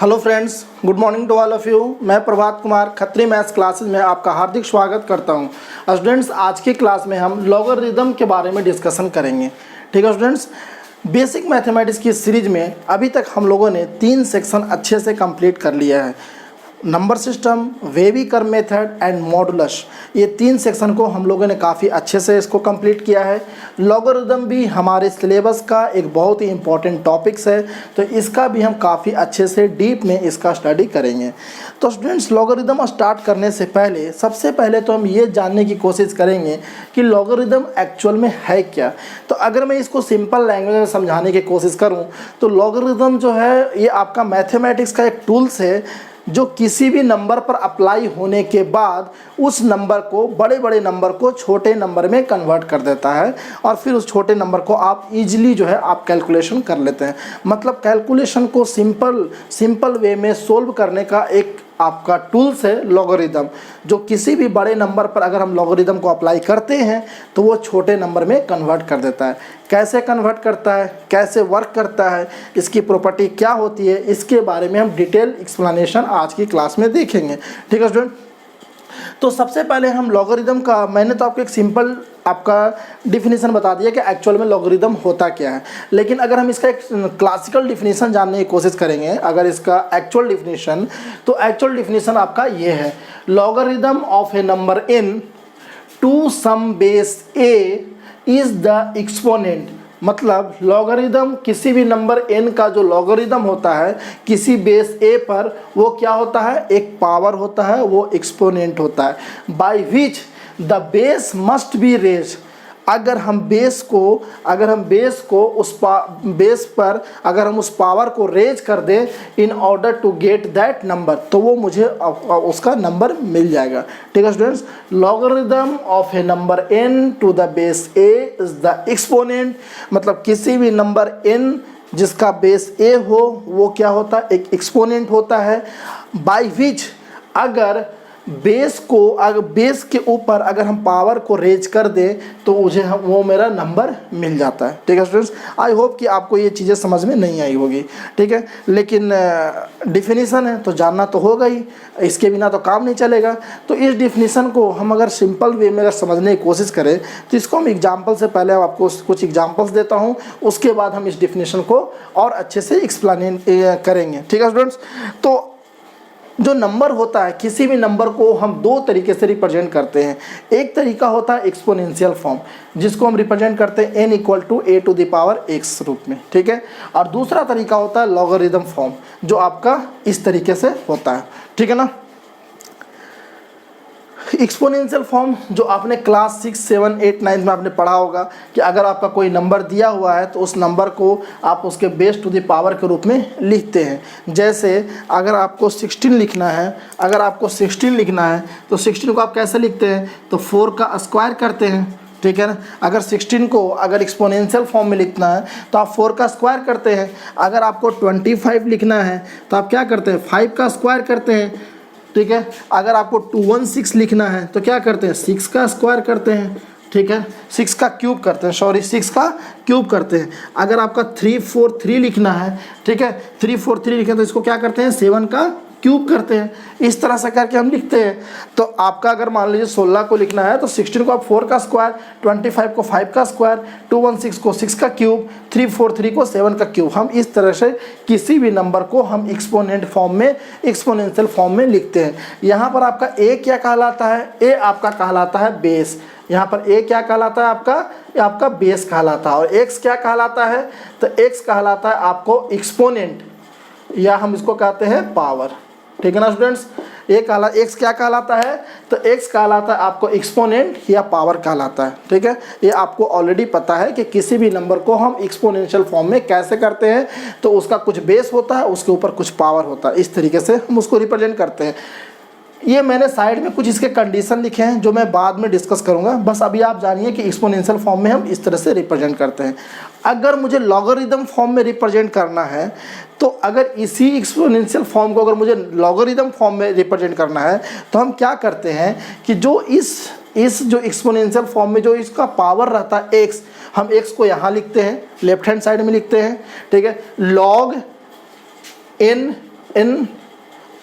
Hello friends, good morning to all of you. मैं Prabhat Kumar Khatri maths classes में आपका हार्दिक स्वागत करता हूं। स्टूडेंट्स, आज की क्लास में हम लॉगरिदम के बारे में डिस्कशन करेंगे। ठीक है स्टूडेंट्स, बेसिक मैथमेटिक्स की सीरीज में अभी तक हम लोगों ने 3 सेक्शन अच्छे से कंप्लीट कर लिया है। Number system, wavy curve method and modulus, ये 3 सेक्शन को हम लोगों ने काफ़ी अच्छे से इसको कंप्लीट किया है। लॉगरिदम भी हमारे सिलेबस का एक बहुत ही इम्पॉर्टेंट टॉपिक्स है, तो इसका भी हम काफ़ी अच्छे से डीप में इसका स्टडी करेंगे। तो स्टूडेंट्स, लॉगरिदम स्टार्ट करने से पहले सबसे पहले तो हम ये जानने की कोशिश करेंगे कि लॉगरिदम एक्चुअल में है क्या। तो अगर मैं इसको सिंपल लैंग्वेज में समझाने की कोशिश करूँ तो लॉगरिदम जो है ये आपका मैथमेटिक्स का एक टूल्स है जो किसी भी नंबर पर अप्लाई होने के बाद उस नंबर को, बड़े बड़े नंबर को छोटे नंबर में कन्वर्ट कर देता है और फिर उस छोटे नंबर को आप इजीली जो है आप कैलकुलेशन कर लेते हैं। मतलब कैलकुलेशन को सिंपल वे में सोल्व करने का एक आपका टूल्स है लॉगरिदम, जो किसी भी बड़े नंबर पर अगर हम लॉगरिदम को अप्लाई करते हैं तो वो छोटे नंबर में कन्वर्ट कर देता है। कैसे कन्वर्ट करता है, कैसे वर्क करता है, इसकी प्रॉपर्टी क्या होती है, इसके बारे में हम डिटेल एक्सप्लेनेशन आज की क्लास में देखेंगे। ठीक है स्टूडेंट, तो सबसे पहले हम लॉगरिदम का, मैंने तो आपको एक सिंपल आपका डिफिनीसन बता दिया कि एक्चुअल में लॉगरिदम होता क्या है, लेकिन अगर हम इसका एक क्लासिकल डिफिनीसन जानने की कोशिश करेंगे, अगर इसका एक्चुअल डिफिनीसन, तो एक्चुअल डिफिनीसन आपका ये है, logarithm of a number n to some base a is the exponent. मतलब लॉगरिदम किसी भी नंबर n का जो लॉगरिदम होता है किसी बेस a पर, वो क्या होता है, एक पावर होता है, वो एक्सपोनेंट होता है। By which the base must be raise. अगर हम बेस को उस बेस पर अगर हम उस पावर को रेज कर दें in order to get that number, तो वो मुझे उसका नंबर मिल जाएगा। ठीक है students, logarithm of a number n to the base a is the exponent. मतलब किसी भी नंबर n जिसका बेस a हो वो क्या होता है, एक एक्सपोनेंट होता है। बाय विच अगर बेस के ऊपर अगर हम पावर को रेज कर दें तो मुझे वो मेरा नंबर मिल जाता है। ठीक है स्टूडेंट्स, आई होप कि आपको ये चीज़ें समझ में नहीं आई होगी। ठीक है, लेकिन डिफिनीसन है तो जानना तो होगा ही, इसके बिना तो काम नहीं चलेगा। तो इस डिफिनीसन को हम अगर सिंपल वे में अगर समझने की कोशिश करें तो इसको हम एग्जाम्पल से पहले आपको कुछ एग्जाम्पल्स देता हूँ, उसके बाद हम इस डिफिनीसन को और अच्छे से एक्सप्लेन करेंगे। ठीक है स्टूडेंट्स, तो जो नंबर होता है, किसी भी नंबर को हम 2 तरीके से रिप्रेजेंट करते हैं। एक तरीका होता है एक्सपोनेंशियल फॉर्म, जिसको हम रिप्रेजेंट करते हैं n equal to a to the power x रूप में। ठीक है, और दूसरा तरीका होता है लॉगरिदम फॉर्म, जो आपका इस तरीके से होता है। ठीक है ना। एक्सपोनेंशियल फॉर्म जो आपने क्लास 6, 7, 8, 9 में आपने पढ़ा होगा कि अगर आपका कोई नंबर दिया हुआ है तो उस नंबर को आप उसके बेस टू द पावर के रूप में लिखते हैं। जैसे अगर आपको 16 लिखना है, तो 16 को आप कैसे लिखते हैं, तो 4 का स्क्वायर करते हैं। ठीक है ना। अगर 16 को अगर एक्सपोनेंशियल फॉर्म में लिखना है तो आप 4 का स्क्वायर करते हैं। अगर आपको 25 लिखना है तो आप क्या करते हैं, 5 का स्क्वायर करते हैं। ठीक है, अगर आपको 216 लिखना है तो क्या करते हैं, 6 का स्क्वायर करते हैं। ठीक है, 6 का क्यूब करते हैं, 6 का क्यूब करते हैं। अगर आपका 343 लिखना है, ठीक है, 343 लिखें तो इसको क्या करते हैं, 7 का क्यूब करते हैं। इस तरह से करके हम लिखते हैं। तो आपका अगर मान लीजिए 16 को लिखना है तो 16 को आप 4 का स्क्वायर, 25 को 5 का स्क्वायर, 216 को 6 का क्यूब, 343 को 7 का क्यूब। हम इस तरह से किसी भी नंबर को हम एक्सपोनेंशियल फॉर्म में लिखते हैं। यहाँ पर आपका a क्या कहलाता है, a आपका कहलाता है बेस। यहाँ पर a क्या कहलाता है, आपका बेस कहलाता है। और x क्या कहलाता है, तो x कहलाता है आपको एक्सपोनेंट, या हम इसको कहते हैं पावर। ठीक है ना स्टूडेंट्स, x क्या कहलाता है, तो x कहलाता है आपको एक्सपोनेंट या पावर कहलाता है। ठीक है, ये आपको ऑलरेडी पता है कि किसी भी नंबर को हम एक्सपोनेंशियल फॉर्म में कैसे करते हैं, तो उसका कुछ बेस होता है, उसके ऊपर कुछ पावर होता है, इस तरीके से हम उसको रिप्रेजेंट करते हैं। ये मैंने साइड में कुछ इसके कंडीशन लिखे हैं जो मैं बाद में डिस्कस करूंगा। बस अभी आप जानिए कि एक्सपोनेंशियल फॉर्म में हम इस तरह से रिप्रेजेंट करते हैं। अगर मुझे लॉगरिदम फॉर्म में रिप्रेजेंट करना है, तो अगर इसी एक्सपोनेंशियल फॉर्म को अगर मुझे लॉगरिदम फॉर्म में रिप्रेजेंट करना है तो हम क्या करते हैं कि जो इस जो एक्सपोनेंशियल फॉर्म में जो इसका पावर रहता है x, हम x को यहाँ लिखते हैं, लेफ्ट हैंड साइड में लिखते हैं। ठीक है, log n n,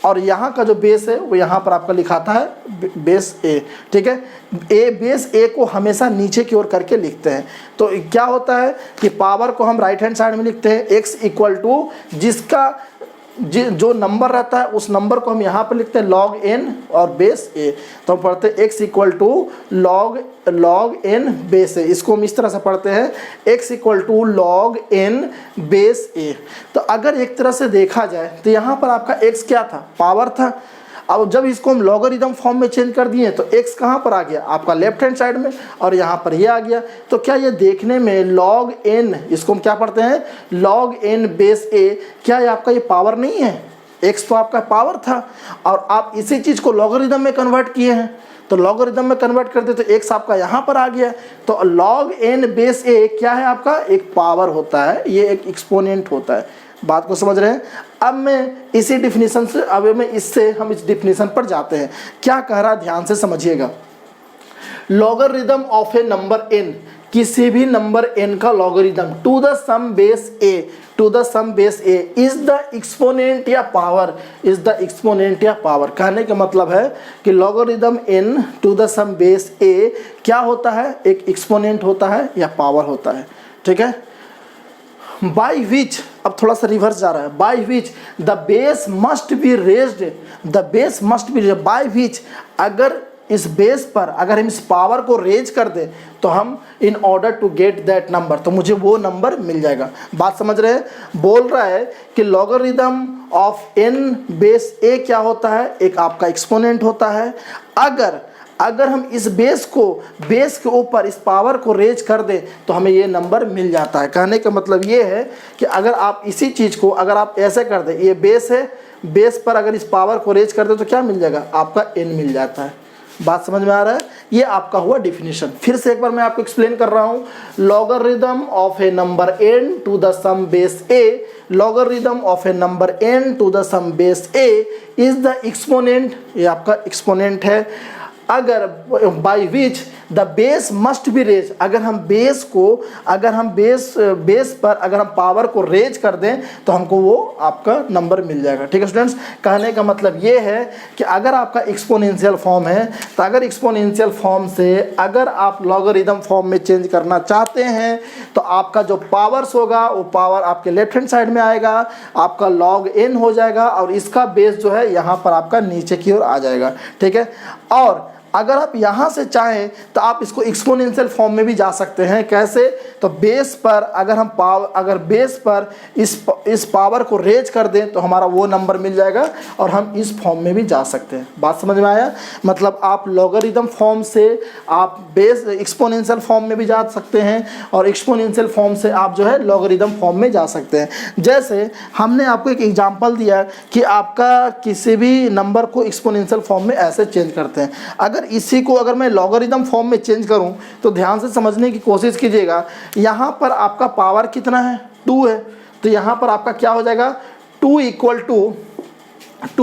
और यहाँ का जो बेस है वो यहाँ पर आपका लिखाता है बेस a, ठीक है। बेस a को हमेशा नीचे की ओर करके लिखते हैं। तो क्या होता है कि पावर को हम राइट हैंड साइड में लिखते हैं x इक्वल टू जिसका जो नंबर रहता है उस नंबर को हम यहाँ पर लिखते हैं log n और बेस a। तो हम पढ़ते हैं x equal to log n base a। इसको हम इस तरह से पढ़ते हैं x equal to log n base a। तो अगर एक तरह से देखा जाए तो यहाँ पर आपका x क्या था, पावर था। अब जब इसको हम लॉगरिदम फॉर्म में चेंज कर दिए तो x कहाँ पर आ गया, आपका लेफ्ट हैंड साइड में, और यहाँ पर ये आ गया। तो क्या ये देखने में log n, इसको हम क्या पढ़ते हैं log n बेस a, क्या ये आपका ये पावर नहीं है, x तो आपका पावर था और आप इसी चीज़ को लॉगरिदम में कन्वर्ट किए हैं। तो लॉगरिदम में कन्वर्ट करते तो x आपका यहाँ पर आ गया। तो log n बेस a क्या है आपका, एक पावर होता है, ये एक एक्सपोनेंट होता है। बात को समझ रहे हैं। अब मैं इसी डिफिनीशन से हम इस डिफिनीशन पर जाते हैं। क्या कह रहा है ध्यान से समझिएगा। Logarithm of a number n, किसी भी नंबर n का logarithm to the some base a is the exponent या पावर, कहने का मतलब है कि लॉगरिदम n to the some base a क्या होता है, एक एक्सपोनेंट होता है या पावर होता है, ठीक है। बाई विच, अब थोड़ा सा रिवर्स जा रहा है, by which the base must be raised, by which, अगर इस बेस पर अगर हम इस पावर को रेज कर दें तो हम in order to get that number, तो मुझे वो नंबर मिल जाएगा। बात समझ रहे हैं। बोल रहा है कि logarithm of n base a क्या होता है, एक आपका एक्सपोनेंट होता है। अगर हम इस बेस के ऊपर इस पावर को रेज कर दें तो हमें ये नंबर मिल जाता है। कहने का मतलब ये है कि अगर आप इसी चीज़ को अगर आप ऐसे कर दें, ये बेस है, बेस पर अगर इस पावर को रेज कर दें तो क्या मिल जाएगा, आपका n मिल जाता है। बात समझ में आ रहा है। ये आपका हुआ डिफिनीशन। फिर से एक बार मैं आपको एक्सप्लेन कर रहा हूँ। Logarithm of a number n to the some base a, logarithm of a number n to the some base a is the exponent, ये आपका एक्सपोनेंट है। अगर by which the base must be raise, अगर हम base पर अगर हम power को रेज कर दें तो हमको वो आपका नंबर मिल जाएगा, ठीक है स्टूडेंट्स। कहने का मतलब ये है कि अगर आपका एक्सपोनेंशियल फॉर्म है तो अगर एक्सपोनेंशियल फॉर्म से अगर आप लॉगरिदम फॉर्म में चेंज करना चाहते हैं तो आपका जो पावर्स होगा वो पावर आपके लेफ्ट हैंड साइड में आएगा, आपका log n हो जाएगा और इसका बेस जो है यहाँ पर आपका नीचे की ओर आ जाएगा, ठीक है। और अगर आप यहाँ से चाहें तो आप इसको एक्सपोनेंशियल फॉर्म में भी जा सकते हैं। कैसे, तो बेस पर अगर बेस पर इस पावर को रेज कर दें तो हमारा वो नंबर मिल जाएगा और हम इस फॉर्म में भी जा सकते हैं। बात समझ में आया। मतलब आप लॉगरिदम फॉर्म से आप बेस एक्सपोनेंशियल फॉर्म में भी जा सकते हैं और एक्सपोनेंशियल फॉर्म से आप जो है लॉगरिदम फॉर्म में जा सकते हैं। जैसे हमने आपको एक एग्जांपल दिया कि आपका किसी भी नंबर को एक्सपोनेंशियल फॉर्म में ऐसे चेंज करते हैं। अगर इसी को अगर मैं लॉगरिदम फॉर्म में चेंज करूं तो ध्यान से समझने की कोशिश कीजिएगा। यहाँ पर आपका पावर कितना है, 2 है, तो यहाँ पर आपका क्या हो जाएगा, 2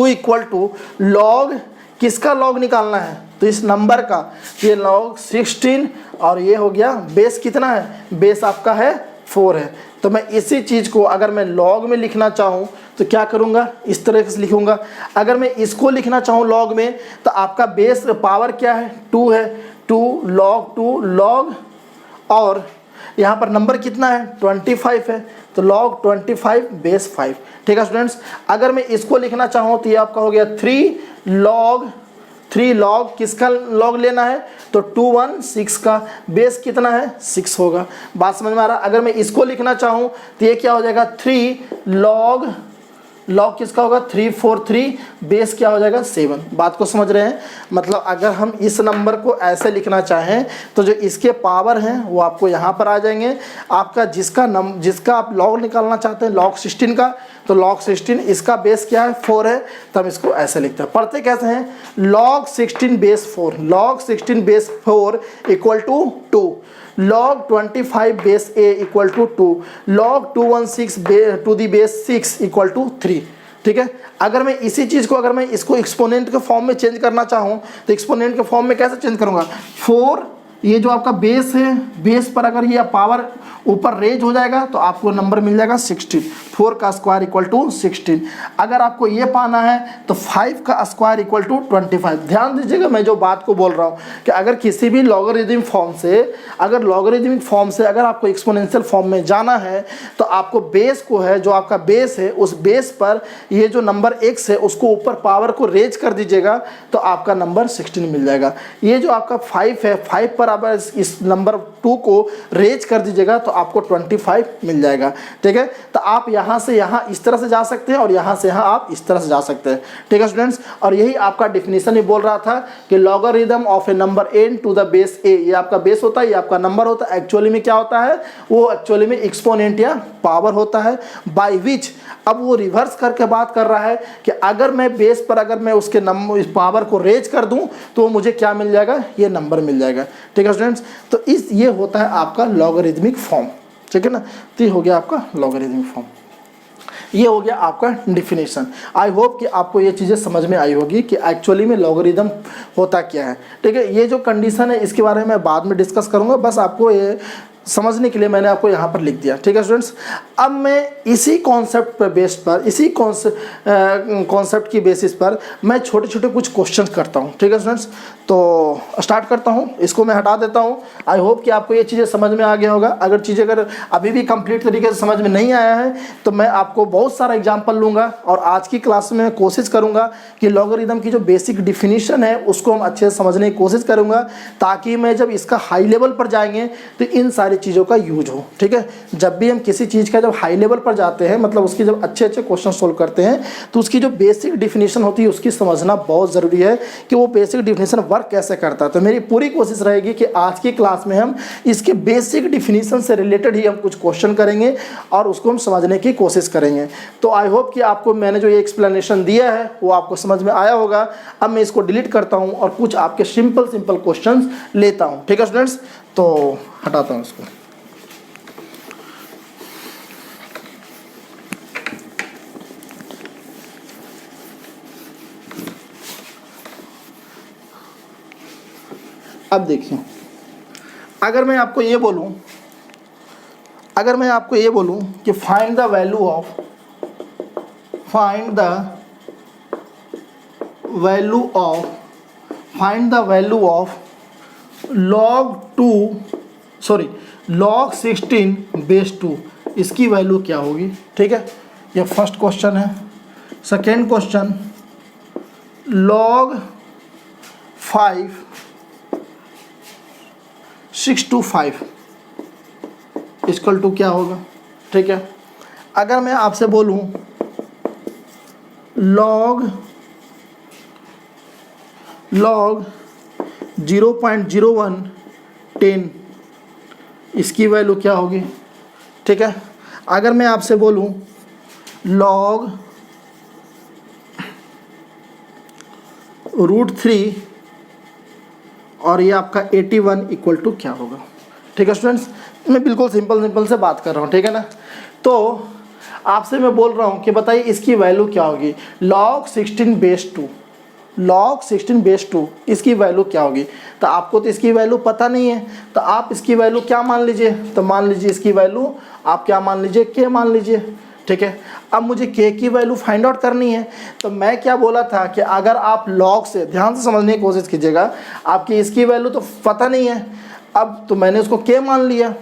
इक्वल टू लॉग, किसका लॉग निकालना है, तो इस नंबर का, ये log 16 और ये हो गया बेस कितना है, बेस आपका है 4 है। तो मैं इसी चीज़ को अगर मैं लॉग में लिखना चाहूँ तो क्या करूँगा, इस तरह से लिखूँगा। अगर मैं इसको लिखना चाहूँ लॉग में तो आपका बेस पावर क्या है, 2 है, 2 लॉग और यहाँ पर नंबर कितना है 25 है, तो log 25 बेस 5, ठीक है स्टूडेंट्स। अगर मैं इसको लिखना चाहूँ तो ये आपका हो गया 3 लॉग किसका लॉग लेना है, तो 216 का बेस कितना है 6 होगा। बात समझ में आ रहा है। अगर मैं इसको लिखना चाहूँ तो ये क्या हो जाएगा 3 लॉग किसका होगा 343, बेस क्या हो जाएगा 7। बात को समझ रहे हैं। मतलब अगर हम इस नंबर को ऐसे लिखना चाहें तो जो इसके पावर हैं वो आपको यहाँ पर आ जाएंगे। आपका जिसका आप लॉग निकालना चाहते हैं log 16 का, तो log 16 इसका बेस क्या है 4 है, तो हम इसको ऐसे लिखते हैं। पढ़ते कैसे हैं, log 16 base 4 equal to 2, log 25 base a equal to 2, log 216 to the base 6 equal to 3, ठीक है। अगर मैं इसी चीज़ को अगर मैं इसको एक्सपोनेंट के फॉर्म में चेंज करना चाहूँ तो एक्सपोनेंट के फॉर्म में कैसे चेंज करूँगा, 4 ये जो आपका बेस है, बेस पर अगर ये पावर ऊपर रेज हो जाएगा तो आपको नंबर मिल जाएगा 16। 4 का स्क्वायर इक्वल टू 16। अगर आपको ये पाना है तो 5 का स्क्वायर इक्वल टू 25। ध्यान दीजिएगा मैं जो बात को बोल रहा हूँ कि अगर किसी भी लॉगरिथमिक फॉर्म से, अगर आपको एक्सपोनेंशियल फॉर्म में जाना है तो आपको बेस को है, जो आपका बेस है उस बेस पर ये जो नंबर x है उसको ऊपर पावर को रेज कर दीजिएगा तो आपका नंबर 16 मिल जाएगा। ये जो आपका 5 है, 5 पर आप इस नंबर 2 को रेज कर दीजिएगा तो आपको 25 मिल जाएगा। ठीक है, तो आप यहाँ से यहाँ इस तरह से जा सकते हैं और यहाँ से यहाँ आप इस तरह से जा सकते हैं। ठीक है स्टूडेंट्स, और यही आपका डिफिनीशन ही बोल रहा था कि logarithm of a number n to the base a, ये आपका बेस होता है, ये आपका नंबर होता है। एक्चुअली में क्या होता है, वो एक्चुअली में एक्सपोनेंट या पावर होता है, बाय विच अब वो रिवर्स करके बात कर रहा है कि अगर मैं बेस पर अगर मैं उसके नंबर इस पावर को रेज कर दूं तो मुझे क्या मिल जाएगा, ये नंबर मिल जाएगा। ठीक है स्टूडेंट्स, तो ये होता है आपका लॉगरिथमिक फॉर्म। ठीक है ना, तो ये हो गया आपका लॉगरिथमिक फॉर्म, ये हो गया आपका डिफिनेशन। आई होप कि आपको ये चीज़ें समझ में आई होगी कि एक्चुअली में लॉगरिथम होता क्या है। ठीक है, ये जो कंडीशन है इसके बारे में मैं बाद में डिस्कस करूँगा, बस आपको ये समझने के लिए मैंने आपको यहाँ पर लिख दिया। ठीक है स्टूडेंट्स, अब मैं इसी कॉन्सेप्ट पर बेस पर, इसी कॉन्सेप्ट की बेसिस पर मैं छोटे छोटे कुछ क्वेश्चन करता हूँ। ठीक है स्टूडेंट्स, तो स्टार्ट करता हूँ, इसको मैं हटा देता हूँ। आई होप कि आपको ये चीज़ें समझ में आ गया होगा। अगर चीज़ें अगर अभी भी कंप्लीट तरीके से समझ में नहीं आया है तो मैं आपको बहुत सारा एग्जाम्पल लूँगा और आज की क्लास में कोशिश करूँगा कि लॉगरिथम की जो बेसिक डिफिनीशन है उसको हम अच्छे से समझने की कोशिश करूँगा, ताकि मैं जब इसका हाई लेवल पर जाएंगे तो इन सारी चीज़ों का यूज हो। ठीक है, जब भी हम किसी चीज़ का जब हाई लेवल पर जाते हैं, मतलब उसकी जब अच्छे अच्छे क्वेश्चन सोल्व करते हैं तो उसकी जो बेसिक डिफिनीशन होती है उसकी समझना बहुत ज़रूरी है कि वो बेसिक डिफिनीशन वर्क कैसे करता है। तो मेरी पूरी कोशिश रहेगी कि आज की क्लास में हम इसके बेसिक डिफिनीशन से रिलेटेड ही हम कुछ क्वेश्चन करेंगे और उसको हम समझने की कोशिश करेंगे। तो आई होप कि आपको मैंने जो ये एक्सप्लेनेशन दिया है वो आपको समझ में आया होगा। अब मैं इसको डिलीट करता हूँ और कुछ आपके सिंपल क्वेश्चन लेता हूँ। ठीक है स्टूडेंट्स, तो हटाता हूँ इसको। अब देखिए, अगर मैं आपको ये बोलूं कि find the value of log 16 base 2, इसकी वैल्यू क्या होगी। ठीक है, ये फर्स्ट क्वेश्चन है। Second question, log 5 6 to 5 equal to क्या होगा। ठीक है, अगर मैं आपसे बोलूं log 0.01 10 इसकी वैल्यू क्या होगी। ठीक है, अगर मैं आपसे बोलूं log √3 और ये आपका 81 इक्वल टू क्या होगा। ठीक है स्टूडेंट्स, मैं बिल्कुल सिंपल से बात कर रहा हूँ। ठीक है ना, तो आपसे मैं बोल रहा हूँ कि बताइए इसकी वैल्यू क्या होगी। log 16 बेस 2 इसकी वैल्यू क्या होगी। तो आपको तो इसकी वैल्यू पता नहीं है, तो आप इसकी वैल्यू क्या मान लीजिए, तो मान लीजिए इसकी वैल्यू आप क्या मान लीजिए, k मान लीजिए। ठीक है, अब मुझे k की वैल्यू फाइंड आउट करनी है। तो मैं क्या बोला था कि अगर आप log से, ध्यान से समझने की कोशिश कीजिएगा, आपकी इसकी वैल्यू तो पता नहीं है, अब तो मैंने उसको k मान लिया।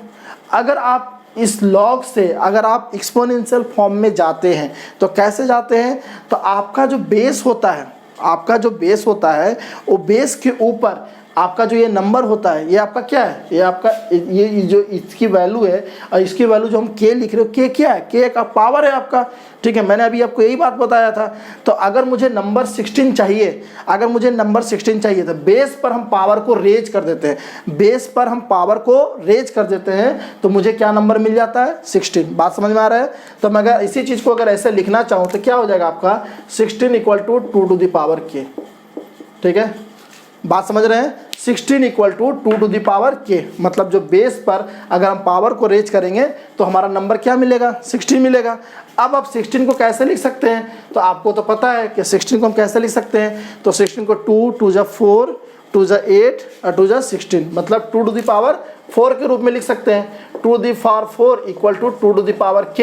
अगर आप इस log से अगर आप एक्सपोनेंशियल फॉर्म में जाते हैं तो कैसे जाते हैं, तो आपका जो बेस होता है वो बेस के ऊपर आपका जो ये नंबर होता है, ये आपका क्या है, ये आपका ये जो इसकी वैल्यू है और इसकी वैल्यू जो हम k लिख रहे हो, k क्या है, k का पावर है आपका। ठीक है, मैंने अभी आपको यही बात बताया था। तो अगर मुझे नंबर 16 चाहिए, तो बेस पर हम पावर को रेज कर देते हैं, तो मुझे क्या नंबर मिल जाता है, 16। बात समझ में आ रहा है। तो मैं अगर इसी चीज़ को अगर ऐसे लिखना चाहूँ तो क्या हो जाएगा आपका 16 equal to 2 to the power k। ठीक है, बात समझ रहे हैं। 16 equal to 2 to the power k, मतलब जो बेस पर अगर हम पावर को रेज करेंगे तो हमारा नंबर क्या मिलेगा, 16 मिलेगा। अब आप 16 को कैसे लिख सकते हैं, तो आपको तो पता है कि 16 को हम कैसे लिख सकते हैं। तो 16 को 2 2 जा 4 2 ज़ा 8 और 2 ज़ा 16, मतलब 2 टू द पावर 4 के रूप में लिख सकते हैं। 2 to the power 4 equal to 2 to the power k।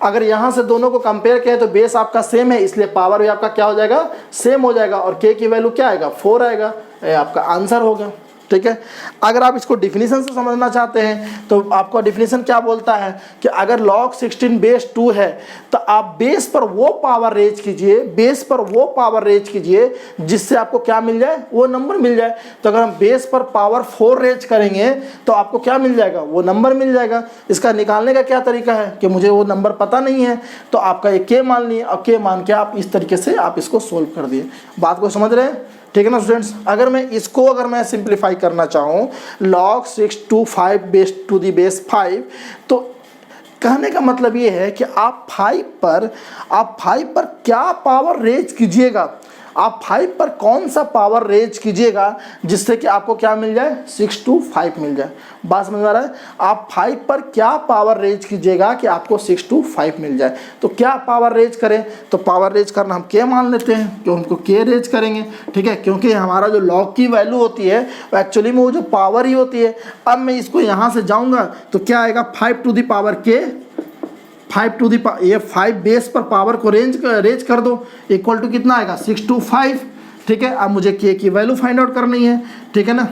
अगर यहाँ से दोनों को कंपेयर करें तो बेस आपका सेम है, इसलिए पावर भी आपका क्या हो जाएगा, सेम हो जाएगा, और k की वैल्यू क्या आएगा, 4 आएगा। ये आपका आंसर होगा। ठीक है। अगर आप इसको डिफिनीशन से समझना चाहते हैं तो आपका डिफिनीशन क्या बोलता है कि अगर log 16 बेस 2 है तो आप बेस पर वो पावर रेज कीजिए, बेस पर वो पावर रेज कीजिए जिससे आपको क्या मिल जाए, वो नंबर मिल जाए। तो अगर हम बेस पर पावर 4 रेज करेंगे तो आपको क्या मिल जाएगा, वो नंबर मिल जाएगा। इसका निकालने का क्या तरीका है कि मुझे वो नंबर पता नहीं है, तो आपका ये k मान लिए और k मान के आप इस तरीके से आप इसको सोल्व कर दिए। बात को समझ रहे हैं? ठीक है ना स्टूडेंट्स। अगर मैं सिंप्लीफाई करना चाहूँ log 6 to 5 base to the base 5, तो कहने का मतलब ये है कि आप 5 पर क्या पावर रेज कीजिएगा, आप 5 पर कौन सा पावर रेज कीजिएगा जिससे कि आपको क्या मिल जाए, 6 to 5 मिल जाए। बात समझ में आ रहा है? आप 5 पर क्या पावर रेज कीजिएगा कि आपको 6 to 5 मिल जाए। तो क्या पावर रेज करें, तो पावर रेज करना हम k मान लेते हैं, क्यों हमको k रेज करेंगे। ठीक है, क्योंकि हमारा जो log की वैल्यू होती है वो एक्चुअली में वो जो पावर ही होती है। अब मैं इसको यहाँ से जाऊँगा तो क्या आएगा, 5 to the power k, 5 to the ये 5 बेस पर पावर को रेज कर दो, इक्वल टू कितना आएगा, 6 to 5। ठीक है, अब मुझे k की वैल्यू फाइंड आउट करनी है। ठीक है ना,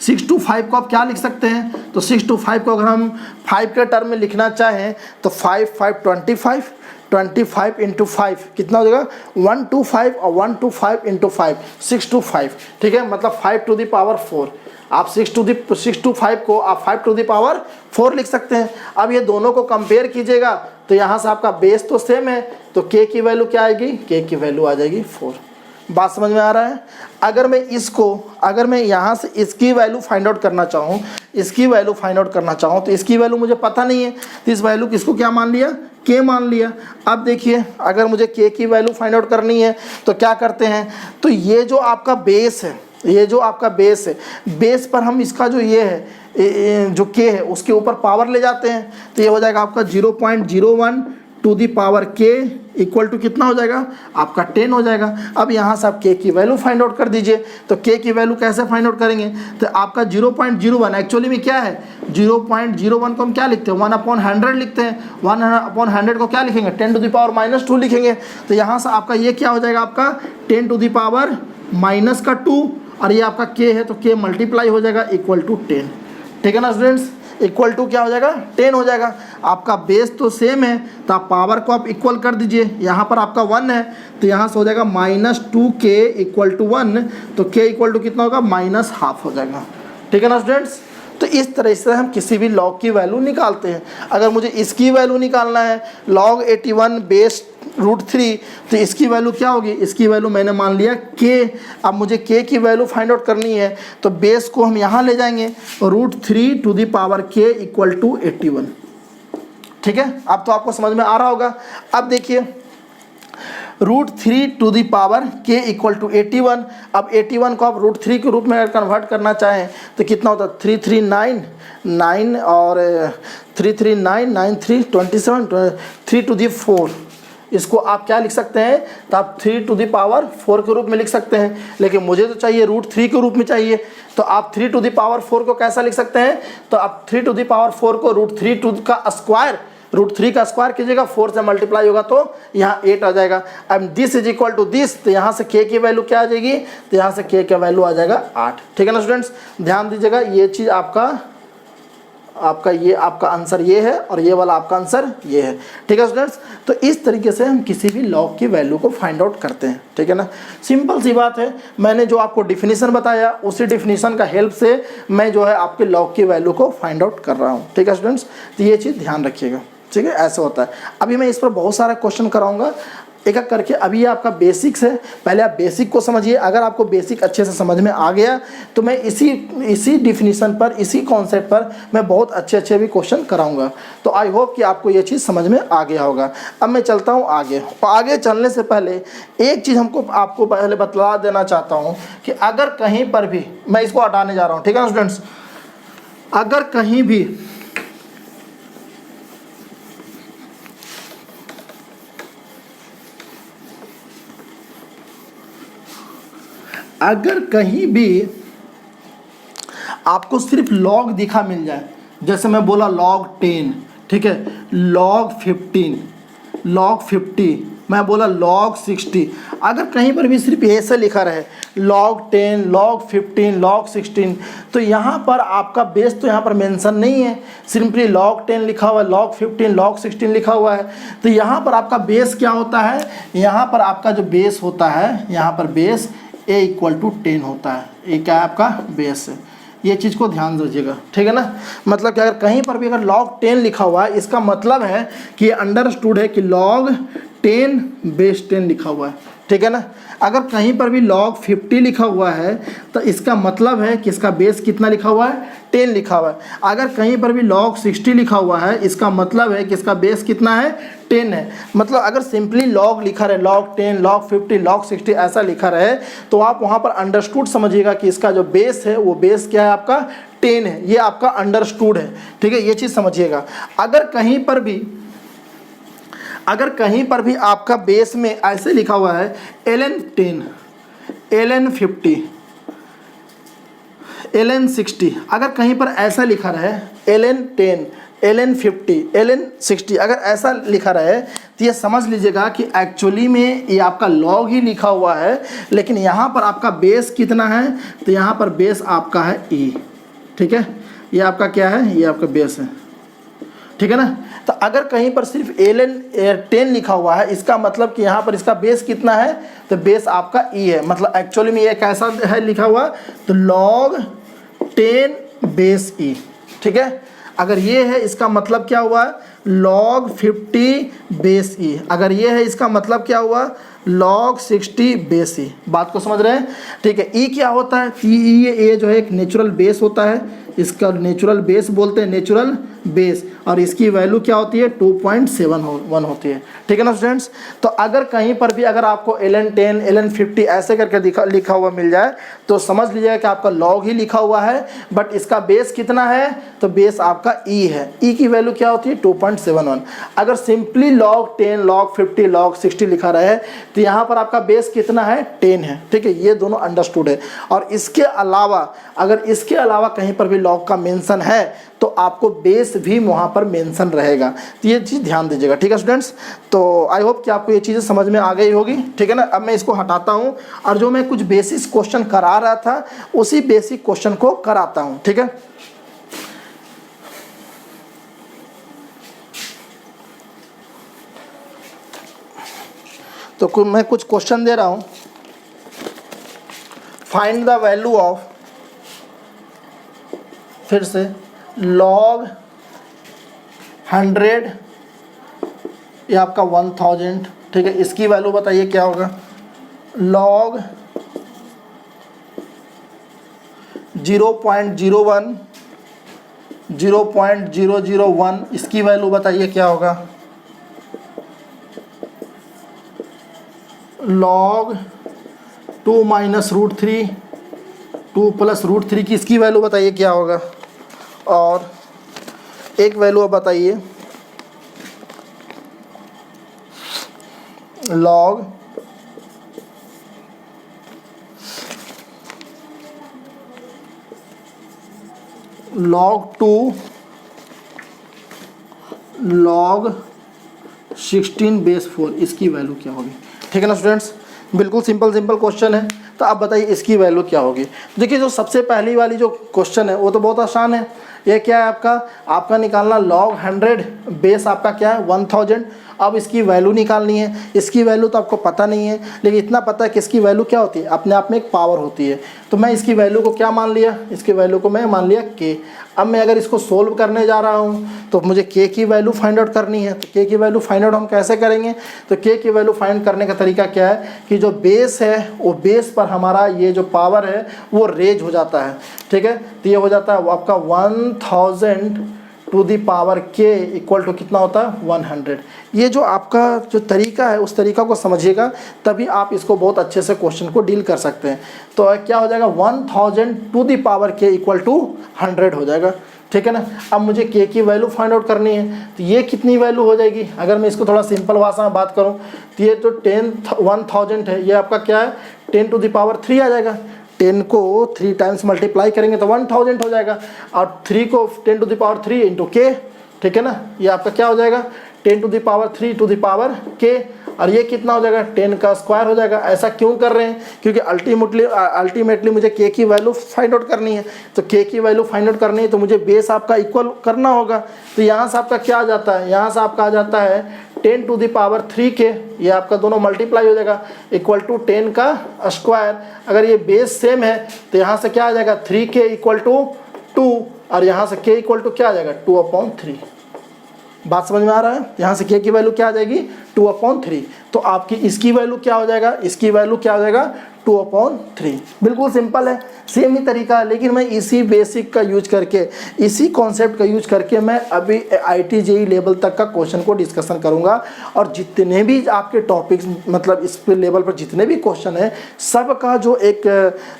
6 to 5 को आप क्या लिख सकते हैं, तो 6 to 5 को अगर हम 5 के टर्म में लिखना चाहें तो 5 5 25, 25 इंटू 5 कितना हो जाएगा, 125, और 125 इंटू 5 6 to 5। ठीक है, मतलब 5 टू द पावर 4। आप 6 to 5 को आप 5 टू द पावर 4 लिख सकते हैं। अब ये दोनों को कंपेयर कीजिएगा तो यहाँ से आपका बेस तो सेम है, तो k की वैल्यू क्या आएगी, k की वैल्यू आ जाएगी 4। बात समझ में आ रहा है? अगर मैं यहाँ से इसकी वैल्यू फाइंड आउट करना चाहूँ, तो इसकी वैल्यू मुझे पता नहीं है, तो इस वैल्यू किसको क्या मान लिया, k मान लिया। अब देखिए, अगर मुझे k की वैल्यू फाइंड आउट करनी है तो क्या करते हैं, तो ये जो आपका बेस है, बेस पर हम इसका जो ये है जो k है उसके ऊपर पावर ले जाते हैं, तो ये हो जाएगा आपका 0.01 to the power k equal to कितना हो जाएगा, आपका 10 हो जाएगा। अब यहाँ से आप k की वैल्यू फाइंड आउट कर दीजिए। तो k की वैल्यू कैसे फाइंड आउट करेंगे, तो आपका 0.01 एक्चुअली में क्या है, 0.01 को हम क्या लिखते हैं, 1/100 लिखते हैं। 1/100 को क्या लिखेंगे, 10 टू द पावर -2 लिखेंगे। तो यहाँ से आपका ये क्या हो जाएगा, आपका 10 टू द पावर -2, और ये आपका k है तो k मल्टीप्लाई हो जाएगा इक्वल टू 10। ठीक है ना स्टूडेंट्स, इक्वल टू क्या हो जाएगा, 10 हो जाएगा। आपका बेस तो सेम है तो आप पावर को आप इक्वल कर दीजिए। यहाँ पर आपका 1 है तो यहाँ से हो जाएगा -2k इक्वल टू 1, तो k इक्वल टू कितना होगा, -½ हो जाएगा। ठीक है ना स्टूडेंट्स, तो इस तरह से हम किसी भी log की वैल्यू निकालते हैं। अगर मुझे इसकी वैल्यू निकालना है log 81 बेस √3, तो इसकी वैल्यू क्या होगी, इसकी वैल्यू मैंने मान लिया k। अब मुझे k की वैल्यू फाइंड आउट करनी है तो बेस को हम यहाँ ले जाएंगे, √3 to the power k equal to 81। ठीक है, अब तो आपको समझ में आ रहा होगा। अब देखिए, √3 to the power k equal to 81। अब 81 को आप √3 के रूप में अगर कन्वर्ट करना चाहें तो कितना होता है, 339 और 339 93 27 3 टू दी 4। इसको आप क्या लिख सकते हैं, तो आप 3 टू दी पावर 4 के रूप में लिख सकते हैं, लेकिन मुझे तो चाहिए √3 के रूप में चाहिए। तो आप 3 टू दी पावर 4 को कैसा लिख सकते हैं, तो आप 3 टू दी पावर 4 को √3 का स्क्वायर कीजिएगा, 4 से मल्टीप्लाई होगा तो यहाँ 8 आ जाएगा। अब this is equal to this, तो यहाँ से k की वैल्यू क्या आ जाएगी, तो यहाँ से k का वैल्यू आ जाएगा 8। ठीक है ना स्टूडेंट्स, ध्यान दीजिएगा, ये चीज़ ये आपका आंसर ये है और ये वाला आपका आंसर ये है। ठीक है स्टूडेंट्स, तो इस तरीके से हम किसी भी log की वैल्यू को फाइंड आउट करते हैं। ठीक है ना, सिंपल सी बात है। मैंने जो आपको डिफिनीशन बताया उसी डिफिनीशन का हेल्प से मैं जो है आपके log की वैल्यू को फाइंड आउट कर रहा हूँ। ठीक है स्टूडेंट्स, तो ये चीज़ ध्यान रखिएगा। ठीक है, ऐसा होता है। अभी मैं इस पर बहुत सारा क्वेश्चन कराऊंगा एक एक करके। अभी ये आपका बेसिक्स है, पहले आप बेसिक को समझिए। अगर आपको बेसिक अच्छे से समझ में आ गया तो मैं इसी डिफिनीशन पर, इसी कॉन्सेप्ट पर मैं बहुत अच्छे भी क्वेश्चन कराऊंगा। तो आई होप कि आपको ये चीज़ समझ में आ गया होगा। अब मैं चलता हूँ आगे। आगे चलने से पहले एक चीज़ आपको पहले बतला देना चाहता हूँ कि अगर कहीं पर भी, मैं इसको हटाने जा रहा हूँ। ठीक है ना स्टूडेंट्स, अगर कहीं भी अगर कहीं भी आपको सिर्फ लॉग दिखा मिल जाए, जैसे मैं बोला log 10, ठीक है, log 15, log 50, मैं बोला log 60, अगर कहीं पर भी सिर्फ ऐसे लिखा रहे log 10, log 15, log 16, तो यहाँ पर आपका बेस तो यहाँ पर मेंशन नहीं है, सिंपली log 10 लिखा हुआ है, log 15, log 16 लिखा हुआ है। तो यहाँ पर आपका बेस क्या होता है, यहाँ पर आपका जो बेस होता है, यहाँ पर बेस a = 10 होता है। ये क्या है आपका बेस है, ये चीज़ को ध्यान दीजिएगा, ठीक है ना। मतलब कि अगर कहीं पर भी अगर log 10 लिखा हुआ है, इसका मतलब है कि ये अंडरस्टूड है कि log 10 बेस 10 लिखा हुआ है, ठीक है ना। अगर कहीं पर भी log 50 लिखा हुआ है तो इसका मतलब है कि इसका बेस कितना लिखा हुआ है, 10 लिखा हुआ है। अगर कहीं पर भी log 60 लिखा हुआ है, इसका मतलब है कि इसका बेस कितना है, 10 है। मतलब अगर सिंपली log लिखा रहे, log 10, log 50, log 60 ऐसा लिखा रहे, तो आप वहाँ पर अंडरस्टूड समझिएगा कि इसका जो बेस है वो बेस क्या है आपका 10 है, ये आपका अंडरस्टूड है, ठीक है, ये चीज़ समझिएगा। अगर कहीं पर भी आपका बेस में ऐसे लिखा हुआ है ln 10, ln 50, ln 60, अगर कहीं पर ऐसा लिखा रहे ln 10, ln 50, ln 60, अगर ऐसा लिखा रहे तो ये समझ लीजिएगा कि एक्चुअली में ये आपका लॉग ही लिखा हुआ है, लेकिन यहाँ पर आपका बेस कितना है, तो यहाँ पर बेस आपका है e, ठीक है, ये आपका क्या है, ये आपका बेस है, ठीक है ना। तो अगर कहीं पर सिर्फ ln 10 लिखा हुआ है, इसका मतलब कि यहाँ पर इसका बेस कितना है, तो बेस आपका e है। मतलब एक्चुअली में ये कैसा है लिखा हुआ, तो log 10 बेस e, ठीक है। अगर ये है इसका मतलब क्या हुआ, log 50 बेस e। अगर ये है इसका मतलब क्या हुआ, log 60 बेस e। बात को समझ रहे हैं, ठीक है। e क्या होता है, ये जो है एक नेचुरल बेस होता है, इसका नेचुरल बेस बोलते हैं, नेचुरल बेस, और इसकी वैल्यू क्या होती है, 2.71 होती है, ठीक है ना स्टूडेंट्स। तो अगर कहीं पर भी अगर आपको ln 10, ln 50 ऐसे करके लिखा हुआ मिल जाए, तो समझ लीजिएगा कि आपका log ही लिखा हुआ है, बट इसका बेस कितना है, तो बेस आपका e है। e की वैल्यू क्या होती है, 2.71। अगर सिंपली log 10, log 50, log 60 लिखा रहे तो यहाँ पर आपका बेस कितना है, 10 है, ठीक है। ये दोनों अंडरस्टूड है। और इसके अलावा अगर इसके अलावा कहीं पर भी log का मेंशन है, तो आपको बेस भी वहाँ पर मेंशन रहेगा। तो ये चीज़ ध्यान दीजिएगा, ठीक है स्टूडेंट्स। तो आई होप कि आपको ये चीज़ें समझ में आ गई होगी, ठीक है ना। अब मैं इसको हटाता हूँ और जो मैं कुछ बेसिक क्वेश्चन करा रहा था उसी बेसिक क्वेश्चन को कराता हूँ, ठीक है। तो मैं कुछ क्वेश्चन दे रहा हूँ। फाइंड द वैल्यू ऑफ, फिर से log 100, ये आपका 1000, ठीक है। इसकी वैल्यू बताइए क्या होगा, log 0.01, 0.001, इसकी वैल्यू बताइए क्या होगा, log 2 - √3, 2 + √3 की इसकी वैल्यू बताइए क्या होगा। और एक वैल्यू अब बताइए, log 2 log 16 बेस 4, इसकी वैल्यू क्या होगी, ठीक है ना स्टूडेंट्स। बिल्कुल सिंपल क्वेश्चन है। तो आप बताइए इसकी वैल्यू क्या होगी। देखिए जो सबसे पहली वाली जो क्वेश्चन है वो तो बहुत आसान है। ये क्या है आपका निकालना log 100 बेस आपका क्या है 1000। अब इसकी वैल्यू निकालनी है। इसकी वैल्यू तो आपको पता नहीं है, लेकिन इतना पता है कि इसकी वैल्यू क्या होती है, अपने आप में एक पावर होती है। तो मैं इसकी वैल्यू को क्या मान लिया, इसकी वैल्यू को मैं मान लिया k। अब मैं अगर इसको सोल्व करने जा रहा हूँ तो मुझे k की वैल्यू फाइंड आउट करनी है। तो k की वैल्यू फाइंड आउट हम कैसे करेंगे, तो k की वैल्यू फाइंड करने का तरीका क्या है कि जो बेस है वो बेस पर हमारा ये जो पावर है वो रेज हो जाता है, ठीक है। तो ये हो जाता है आपका 1000 to the power k equal to कितना होता है 100। ये जो आपका जो तरीका है उस तरीका को समझिएगा, तभी आप इसको बहुत अच्छे से क्वेश्चन को डील कर सकते हैं। तो क्या हो जाएगा 1000 to the power k equal to 100 हो जाएगा। ठीक है ना। अब मुझे के की वैल्यू फाइंड आउट करनी है, तो ये कितनी वैल्यू हो जाएगी, अगर मैं इसको थोड़ा सिंपल भाषा में बात करूँ तो ये तो 1000 है, ये आपका क्या है 10⁻³ आ जाएगा। 10 को 3 टाइम्स मल्टीप्लाई करेंगे तो 1000 हो जाएगा, और 3 को 10⁻³ इंटू के, ठीक है ना, ये आपका क्या हो जाएगा 10⁻³ के, और ये कितना हो जाएगा 10 का स्क्वायर हो जाएगा। ऐसा क्यों कर रहे हैं, क्योंकि अल्टीमेटली मुझे के की वैल्यू फाइंड आउट करनी है, तो के की वैल्यू फाइंड आउट करनी है तो मुझे बेस आपका इक्वल करना होगा। तो यहाँ से आपका क्या आ जाता है, यहाँ से आपका आ जाता है 10⁻³ के, ये आपका दोनों मल्टीप्लाई हो जाएगा इक्वल टू 10 का स्क्वायर। अगर ये बेस सेम है तो यहाँ से क्या आ जाएगा 3k इक्वल टू 2, और यहाँ से k इक्वल टू क्या आ जाएगा 2/3। बात समझ में आ रहा है, यहाँ से k की वैल्यू क्या आ जाएगी 2/3। तो आपकी इसकी वैल्यू क्या हो जाएगा, इसकी वैल्यू क्या हो जाएगा 2/3। बिल्कुल सिंपल है, सेम ही तरीका है, लेकिन मैं इसी बेसिक का यूज करके, इसी कॉन्सेप्ट का यूज करके मैं अभी IIT JEE लेवल तक का क्वेश्चन को डिस्कशन करूंगा। और जितने भी आपके टॉपिक्स मतलब इस पे लेवल पर जितने भी क्वेश्चन है, सबका जो एक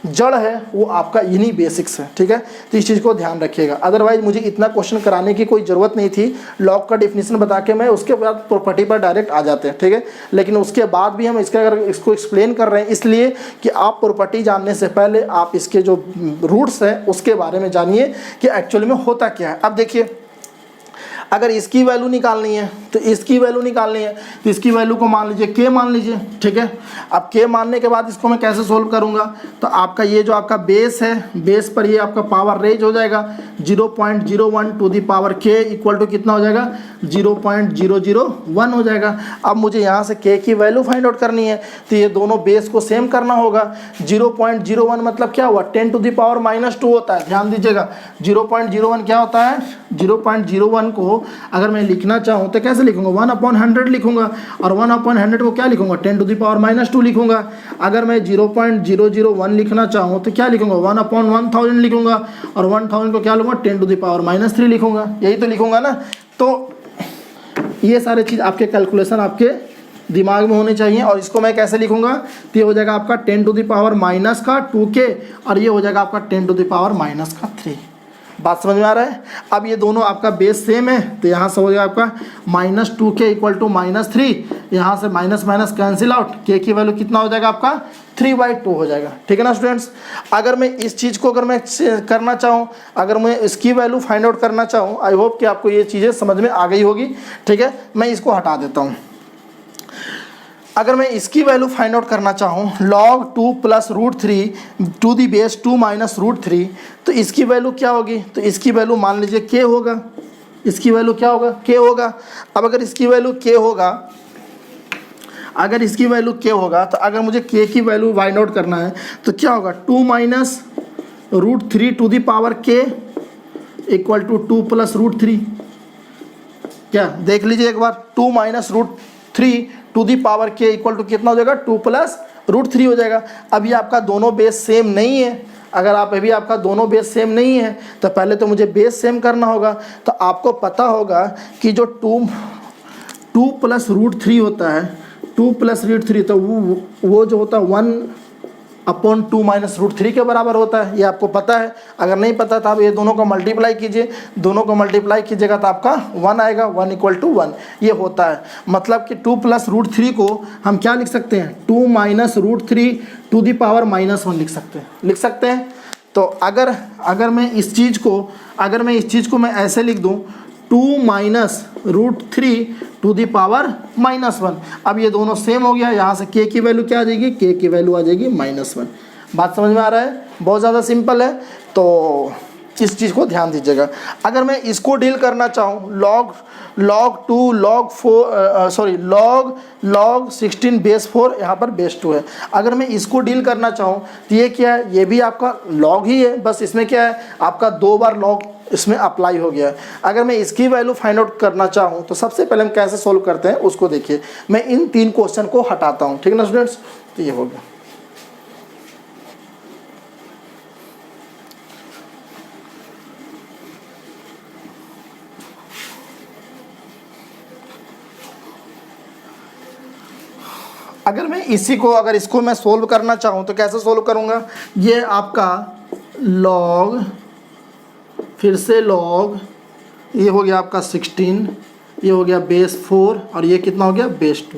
जड़ है वो आपका इन्हीं बेसिक्स है, ठीक है। तो इस चीज़ को ध्यान रखिएगा, अदरवाइज मुझे इतना क्वेश्चन कराने की कोई ज़रूरत नहीं थी। लॉग का डिफिनीशन बता के मैं उसके बाद प्रॉपर्टी पर डायरेक्ट आ जाते हैं, ठीक है। लेकिन उसके बाद भी हम इसको एक्सप्लेन कर रहे हैं इसलिए कि आप प्रॉपर्टी जानने से पहले आप इसके जो रूट्स हैं उसके बारे में जानिए कि एक्चुअली में होता क्या है। अब देखिए, अगर इसकी वैल्यू निकालनी है तो इसकी वैल्यू निकालनी है, तो इसकी वैल्यू को मान लीजिए k मान लीजिए, ठीक है। अब k मानने के बाद इसको मैं कैसे सोल्व करूंगा, तो आपका ये जो आपका बेस है, बेस पर ये आपका पावर रेज हो जाएगा 0.01 to the power k equal to कितना हो जाएगा 0.001 हो जाएगा। अब मुझे यहाँ से k की वैल्यू फाइंड आउट करनी है, तो ये दोनों बेस को सेम करना होगा। 0.01 मतलब क्या हुआ 10⁻⁻2 होता है, ध्यान दीजिएगा। 0.01 क्या होता है, 0.01 को अगर मैं लिखना चाहूँ तो कैसे लिखूंगा 1/100 लिखूंगा, और 1/100 को क्या लिखूंगा 10⁻⁻2 लिखूंगा। अगर मैं 0.001 लिखना चाहूँ तो क्या लिखूंगा 1/1000 लिखूंगा, और 1000 को क्या लूँगा 10⁻³ लिखूंगा, यही तो लिखूंगा ना। तो ये सारे चीज़ आपके कैलकुलेशन आपके दिमाग में होने चाहिए। और इसको मैं कैसे लिखूंगा, तो ये हो जाएगा आपका 10⁻⁻2k, और ये हो जाएगा आपका 10⁻⁻3। बात समझ में आ रहा है। अब ये दोनों आपका बेस सेम है, तो यहाँ से हो जाएगा आपका -2k इक्वल टू -3, यहाँ से minus minus cancel out, k की वैल्यू कितना हो जाएगा आपका 3/2 हो जाएगा, ठीक है ना स्टूडेंट्स। अगर मैं इस चीज़ को अगर मैं करना चाहूँ, अगर मैं इसकी वैल्यू फाइंड आउट करना चाहूँ, आई होप कि आपको ये चीज़ें समझ में आ गई होगी, ठीक है। मैं इसको हटा देता हूँ। अगर मैं इसकी वैल्यू फाइंड आउट करना चाहूँ log 2 + √3 टू दी बेस 2 - √3, तो इसकी वैल्यू क्या होगी, तो इसकी वैल्यू मान लीजिए k होगा, इसकी वैल्यू क्या होगा k होगा। अब अगर इसकी वैल्यू k होगा, अगर इसकी वैल्यू k होगा, तो अगर मुझे k की वैल्यू फाइंड आउट करना है तो क्या होगा 2 - √3 to the power k equal to 2 + √3। क्या देख लीजिए एक बार, 2 - √3 to the power k equal to कितना हो जाएगा 2 + √3 हो जाएगा। अभी आपका दोनों बेस सेम नहीं है, अगर आप अभी आपका दोनों बेस सेम नहीं है तो पहले तो मुझे बेस सेम करना होगा। तो आपको पता होगा कि जो 2 + √3 होता है, 2 + √3, तो वो जो होता है 1/2 - √3 के बराबर होता है, ये आपको पता है। अगर नहीं पता तो आप ये दोनों को मल्टीप्लाई कीजिए, दोनों को मल्टीप्लाई कीजिएगा तो आपका 1 आएगा, 1 = 1 ये होता है। मतलब कि 2 + √3 को हम क्या लिख सकते हैं 2 - √3 टू दी पावर -1 लिख सकते हैं। तो अगर मैं इस चीज़ को मैं ऐसे लिख दूँ 2 - √3 टू दी पावर -1, अब ये दोनों सेम हो गया। यहाँ से k की वैल्यू क्या आ जाएगी, k की वैल्यू आ जाएगी -1। बात समझ में आ रहा है, बहुत ज़्यादा सिंपल है। तो इस चीज़ को ध्यान दीजिएगा। अगर मैं इसको डील करना चाहूँ log 2 log 16 बेस 4, यहाँ पर बेस 2 है। अगर मैं इसको डील करना चाहूँ तो ये क्या है, ये भी आपका log ही है, बस इसमें क्या है आपका 2 बार log इसमें अप्लाई हो गया है। अगर मैं इसकी वैल्यू फाइंड आउट करना चाहूँ तो सबसे पहले हम कैसे सोल्व करते हैं उसको देखिए। मैं इन 3 क्वेश्चन को हटाता हूँ, ठीक है ना स्टूडेंट्स। तो ये हो गया। अगर इसको मैं सोल्व करना चाहूँ तो कैसे सोल्व करूँगा, ये आपका log फिर से log, ये हो गया आपका 16, ये हो गया बेस 4 और ये कितना हो गया बेस 2,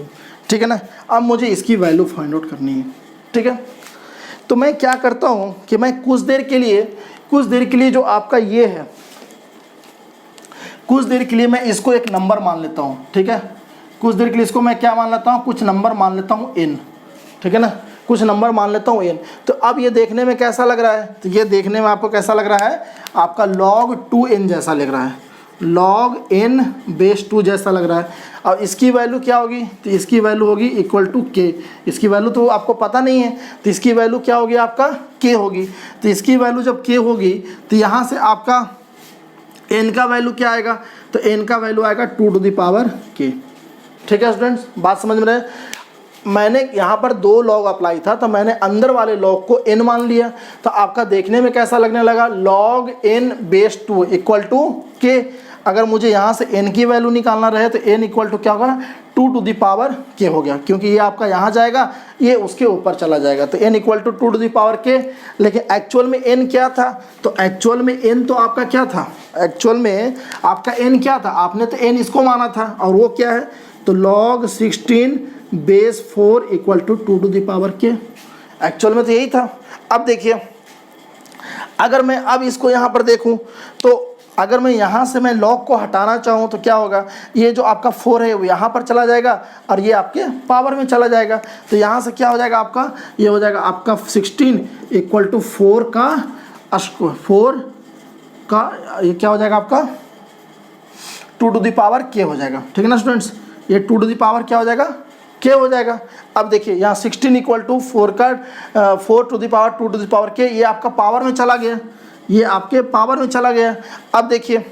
ठीक है ना। अब मुझे इसकी वैल्यू फाइंड आउट करनी है, ठीक है। तो मैं क्या करता हूँ कि मैं कुछ देर के लिए जो आपका ये है, कुछ देर के लिए मैं इसको एक नंबर मान लेता हूँ, ठीक है। कुछ देर के लिए इसको मैं क्या मान लेता हूँ, कुछ नंबर मान लेता हूँ n, ठीक है ना, कुछ नंबर मान लेता हूँ n। तो अब ये देखने में कैसा लग रहा है, तो ये देखने में आपको कैसा लग रहा है, आपका log 2n जैसा लग रहा है, log n बेस 2 जैसा लग रहा है। अब इसकी वैल्यू क्या होगी, तो इसकी वैल्यू होगी इक्वल टू k। इसकी वैल्यू तो आपको पता नहीं है, तो इसकी वैल्यू क्या होगी, आपका k होगी। तो इसकी वैल्यू जब k होगी तो यहाँ से आपका n का वैल्यू क्या आएगा, तो n का वैल्यू आएगा 2 टू द पावर k, ठीक है स्टूडेंट्स, बात समझ में रहे। मैंने यहाँ पर 2 log अप्लाई था, तो मैंने अंदर वाले log को n मान लिया, तो आपका देखने में कैसा लगने लगा, log n base 2 equal to k। अगर मुझे यहाँ से n की वैल्यू निकालना रहे तो n इक्वल टू क्या होगा, 2 टू द पावर k हो गया, क्योंकि ये आपका यहाँ जाएगा, ये उसके ऊपर चला जाएगा, तो n equal to 2 to the power k। लेकिन एक्चुअल में n क्या था, तो एक्चुअल में n तो आपका क्या था, एक्चुअल में आपका n क्या था, आपने तो n इसको माना था, और वो क्या है, तो log 16 base 4 equal to 2 to the power k। Actual में तो यही था। अब देखिए, अगर मैं अब इसको यहाँ पर देखूँ, तो अगर मैं यहाँ से मैं log को हटाना चाहूँ तो क्या होगा, ये जो आपका 4 है वो यहाँ पर चला जाएगा और ये आपके पावर में चला जाएगा। तो यहाँ से क्या हो जाएगा आपका, ये हो जाएगा आपका 16 इक्वल टू 4 का ये क्या हो जाएगा आपका 2 टू द पावर k हो जाएगा, ठीक है ना स्टूडेंट्स। ये 2 टू द पावर क्या हो जाएगा, k हो जाएगा। अब देखिए यहाँ 16 इक्वल टू 4 का 4 to the power 2 to the power k, ये आपका पावर में चला गया, ये आपके पावर में चला गया। अब देखिए,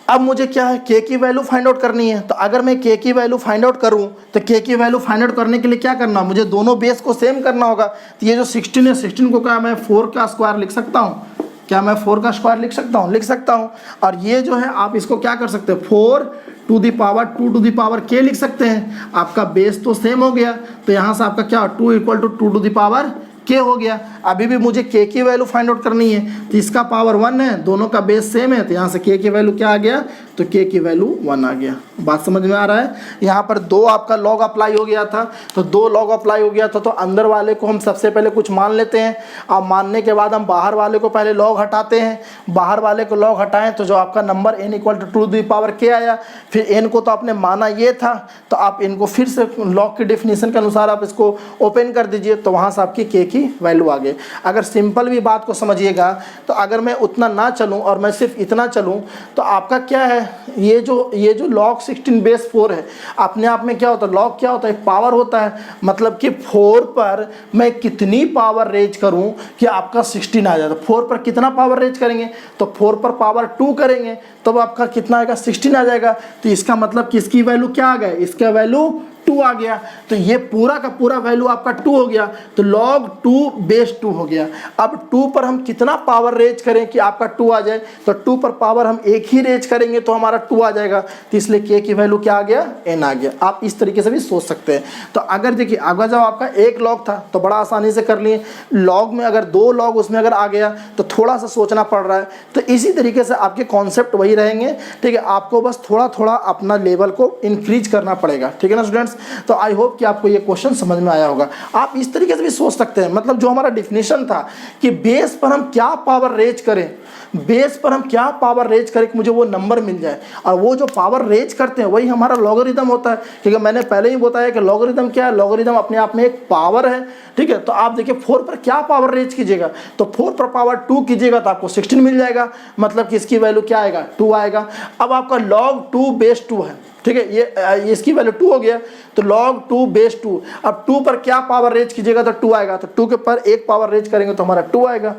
अब मुझे क्या है, k की वैल्यू फाइंड आउट करनी है। तो अगर मैं k की वैल्यू फाइंड आउट करूं, तो k की वैल्यू फाइंड आउट करने के लिए क्या करना, मुझे दोनों बेस को सेम करना होगा। तो ये जो 16 है, 16 को क्या मैं 4 का स्क्वायर लिख सकता हूँ, क्या मैं 4 का स्क्वायर लिख सकता हूँ, लिख सकता हूँ। और ये जो है आप इसको क्या कर सकते हैं, 4 to the power 2 to the power k लिख सकते हैं। आपका बेस तो सेम हो गया, तो यहाँ से आपका क्या 2 equal to 2 to the power k हो गया। अभी भी मुझे k की वैल्यू फाइंड आउट करनी है, तो इसका पावर 1 है, दोनों का बेस सेम है, तो यहाँ से k की वैल्यू क्या आ गया, तो k की वैल्यू 1 आ गया। बात समझ में आ रहा है। यहाँ पर 2 आपका log अप्लाई हो गया था, तो 2 log अप्लाई हो गया था, तो अंदर वाले को हम सबसे पहले कुछ मान लेते हैं। अब मानने के बाद हम बाहर वाले को पहले log हटाते हैं। बाहर वाले को log हटाएं तो जो आपका number n equal to 2 to the power k आया। फिर n को तो आपने माना ये था, तो आप इनको फिर से log की डेफिनेशन के अनुसार आप इसको ओपन कर दीजिए, तो वहाँ से आपकी k की वैल्यू आ गई। अगर सिंपल भी बात को समझिएगा, तो अगर मैं उतना ना चलूँ और मैं सिर्फ इतना चलूँ, तो आपका क्या है, ये जो log 16 बेस 4 है, अपने आप में क्या होता है, log क्या होता है, पावर होता है। मतलब कि 4 पर मैं कितनी पावर रेज करूं कि आपका 16 आ जाता है। 4 पर कितना पावर रेज करेंगे, तो 4 पर पावर 2 करेंगे, तब आपका कितना आएगा, 16 आ जाएगा। तो इसका मतलब कि इसकी वैल्यू क्या आ गया, इसका वैल्यू 2 आ गया। तो ये पूरा का पूरा वैल्यू आपका 2 हो गया, तो log 2 बेस 2 हो गया। अब 2 पर हम कितना पावर रेज करें कि आपका 2 आ जाए, तो 2 पर पावर हम एक ही रेज करेंगे तो हमारा 2 आ जाएगा। तो इसलिए k की वैल्यू क्या आ गया, n आ गया। आप इस तरीके से भी सोच सकते हैं। तो अगर देखिए, अगर जब आपका एक log था तो बड़ा आसानी से कर लिए, log में अगर 2 log उसमें अगर आ गया तो थोड़ा सा सोचना पड़ रहा है। तो इसी तरीके से आपके कॉन्सेप्ट वही रहेंगे, ठीक है। आपको बस थोड़ा थोड़ा अपना लेवल को इंक्रीज करना पड़ेगा, ठीक है ना स्टूडेंट्स। तो आई होप कि आपको ये क्वेश्चन समझ में आया होगा। आप इस तरीके से भी सोच सकते हैं, मतलब जो हमारा डिफिनेशन था कि बेस पर हम क्या पावर रेज करें, बेस पर हम क्या पावर रेज करें कि मुझे वो नंबर मिल जाए, और वो जो पावर रेज करते हैं वही हमारा लॉगरिदम होता है। क्योंकि मैंने पहले ही बताया कि लॉगरिदम क्या है, लॉगरिदम अपने आप में एक पावर है, ठीक है। तो आप देखिए 4 पर क्या पावर रेज कीजिएगा, तो 4 पर पावर 2 कीजिएगा तो आपको 16 मिल जाएगा, मतलब कि इसकी वैल्यू क्या आएगा, 2 आएगा। अब आपका log 2 बेस 2 है, ठीक है, ये इसकी वैल्यू 2 हो गया, तो log 2 बेस 2। अब 2 पर क्या पावर रेज कीजिएगा तो 2 आएगा, तो 2 के पर एक पावर रेज करेंगे तो हमारा 2 आएगा।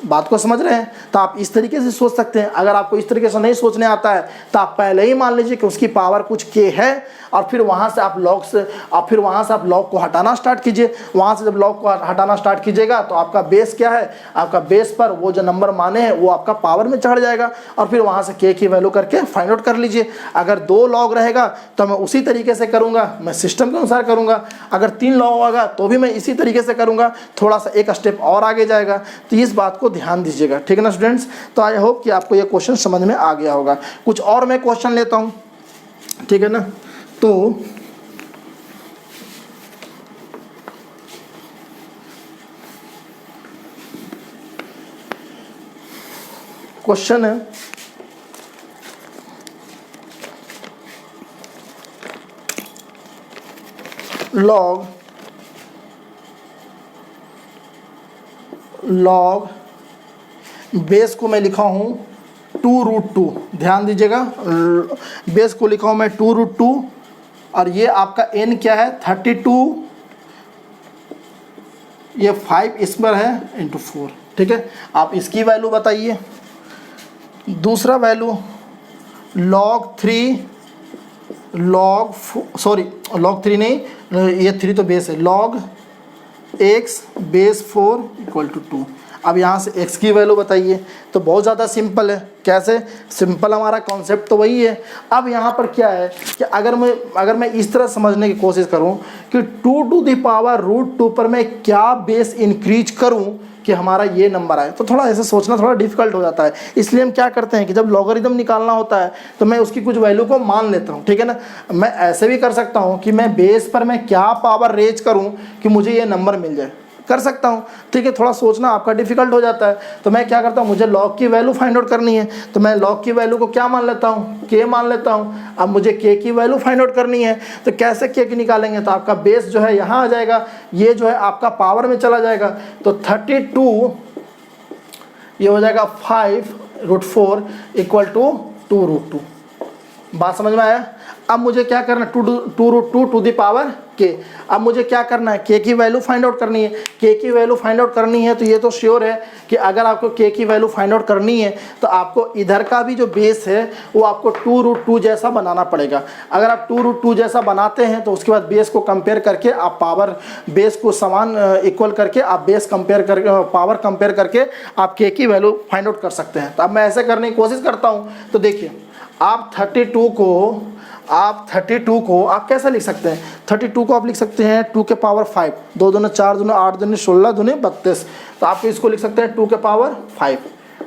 बात को समझ रहे हैं? तो आप इस तरीके से सोच सकते हैं। अगर आपको इस तरीके से नहीं सोचने आता है तो आप पहले ही मान लीजिए कि उसकी पावर कुछ k है और फिर वहाँ से आप लॉग को हटाना स्टार्ट कीजिए। वहाँ से जब लॉग को हटाना स्टार्ट कीजिएगा तो आपका बेस क्या है, आपका बेस पर वो जो नंबर माने हैं वो आपका पावर में चढ़ जाएगा और फिर वहाँ से k की वैल्यू करके फाइंड आउट कर लीजिए। अगर 2 लॉग रहेगा तो मैं उसी तरीके से करूँगा, मैं सिस्टम के अनुसार करूँगा। अगर 3 लॉग होगा तो भी मैं इसी तरीके से करूँगा, थोड़ा सा एक स्टेप और आगे जाएगा। तो इस बात को ध्यान दीजिएगा, ठीक है ना स्टूडेंट्स। तो आई होप कि आपको ये क्वेश्चन समझ में आ गया होगा। कुछ और मैं क्वेश्चन लेता हूँ, ठीक है ना। तो क्वेश्चन है लॉग बेस को मैं लिखा हूँ 2√2, ध्यान दीजिएगा। बेस को लिखा हूँ मैं 2√2 और ये आपका n क्या है 32, ये 5 इसमें है इंटू 4, ठीक है। आप इसकी वैल्यू बताइए। दूसरा वैल्यू लॉग 3 नहीं, ये 3 तो बेस है, log x base 4 equal to 2। अब यहाँ से x की वैल्यू बताइए। तो बहुत ज़्यादा सिंपल है। कैसे सिंपल, हमारा कॉन्सेप्ट तो वही है। अब यहाँ पर क्या है कि अगर मैं इस तरह समझने की कोशिश करूँ कि 2√2 पर मैं क्या बेस इंक्रीज करूँ कि हमारा ये नंबर आए, तो थोड़ा ऐसे सोचना थोड़ा डिफिकल्ट हो जाता है। इसलिए हम क्या करते हैं कि जब लॉगरिदम निकालना होता है तो मैं उसकी कुछ वैल्यू को मान लेता हूँ, ठीक है ना। मैं ऐसे भी कर सकता हूँ कि मैं बेस पर मैं क्या पावर रेज करूँ कि मुझे ये नंबर मिल जाए, कर सकता हूँ, ठीक है। थोड़ा सोचना आपका डिफिकल्ट हो जाता है। तो मैं क्या करता हूँ, मुझे लॉग की वैल्यू फाइंड आउट करनी है तो मैं लॉग की वैल्यू को क्या मान लेता हूँ, k मान लेता हूँ। अब मुझे k की वैल्यू फाइंड आउट करनी है तो कैसे k की निकालेंगे, तो आपका बेस जो है यहाँ आ जाएगा, ये जो है आपका पावर में चला जाएगा। तो 32 ये हो जाएगा 5√4 इक्वल टू 2√2। बात समझ में आया? अब मुझे क्या करना है, 2√2 टू द पावर k। अब मुझे क्या करना है, k की वैल्यू फाइंड आउट करनी है। k की वैल्यू फाइंड आउट करनी है तो ये तो श्योर है कि अगर आपको k की वैल्यू फाइंड आउट करनी है तो आपको इधर का भी जो बेस है वो आपको 2√2 जैसा बनाना पड़ेगा। अगर आप 2√2 जैसा बनाते हैं तो उसके बाद बेस को कंपेयर करके आप पावर बेस को समान इक्वल करके आप बेस कंपेयर कर पावर कंपेयर करके आप k की वैल्यू फाइंड आउट कर सकते हैं। तो अब मैं ऐसे करने की कोशिश करता हूँ। तो देखिए आप 32 को आप कैसे लिख सकते हैं, 32 को आप लिख सकते हैं 2 के पावर 5, 2 दूनी 4 दूनी 8 दूनी 16 दूनी 32। तो आप इसको लिख सकते हैं 2 के पावर 5,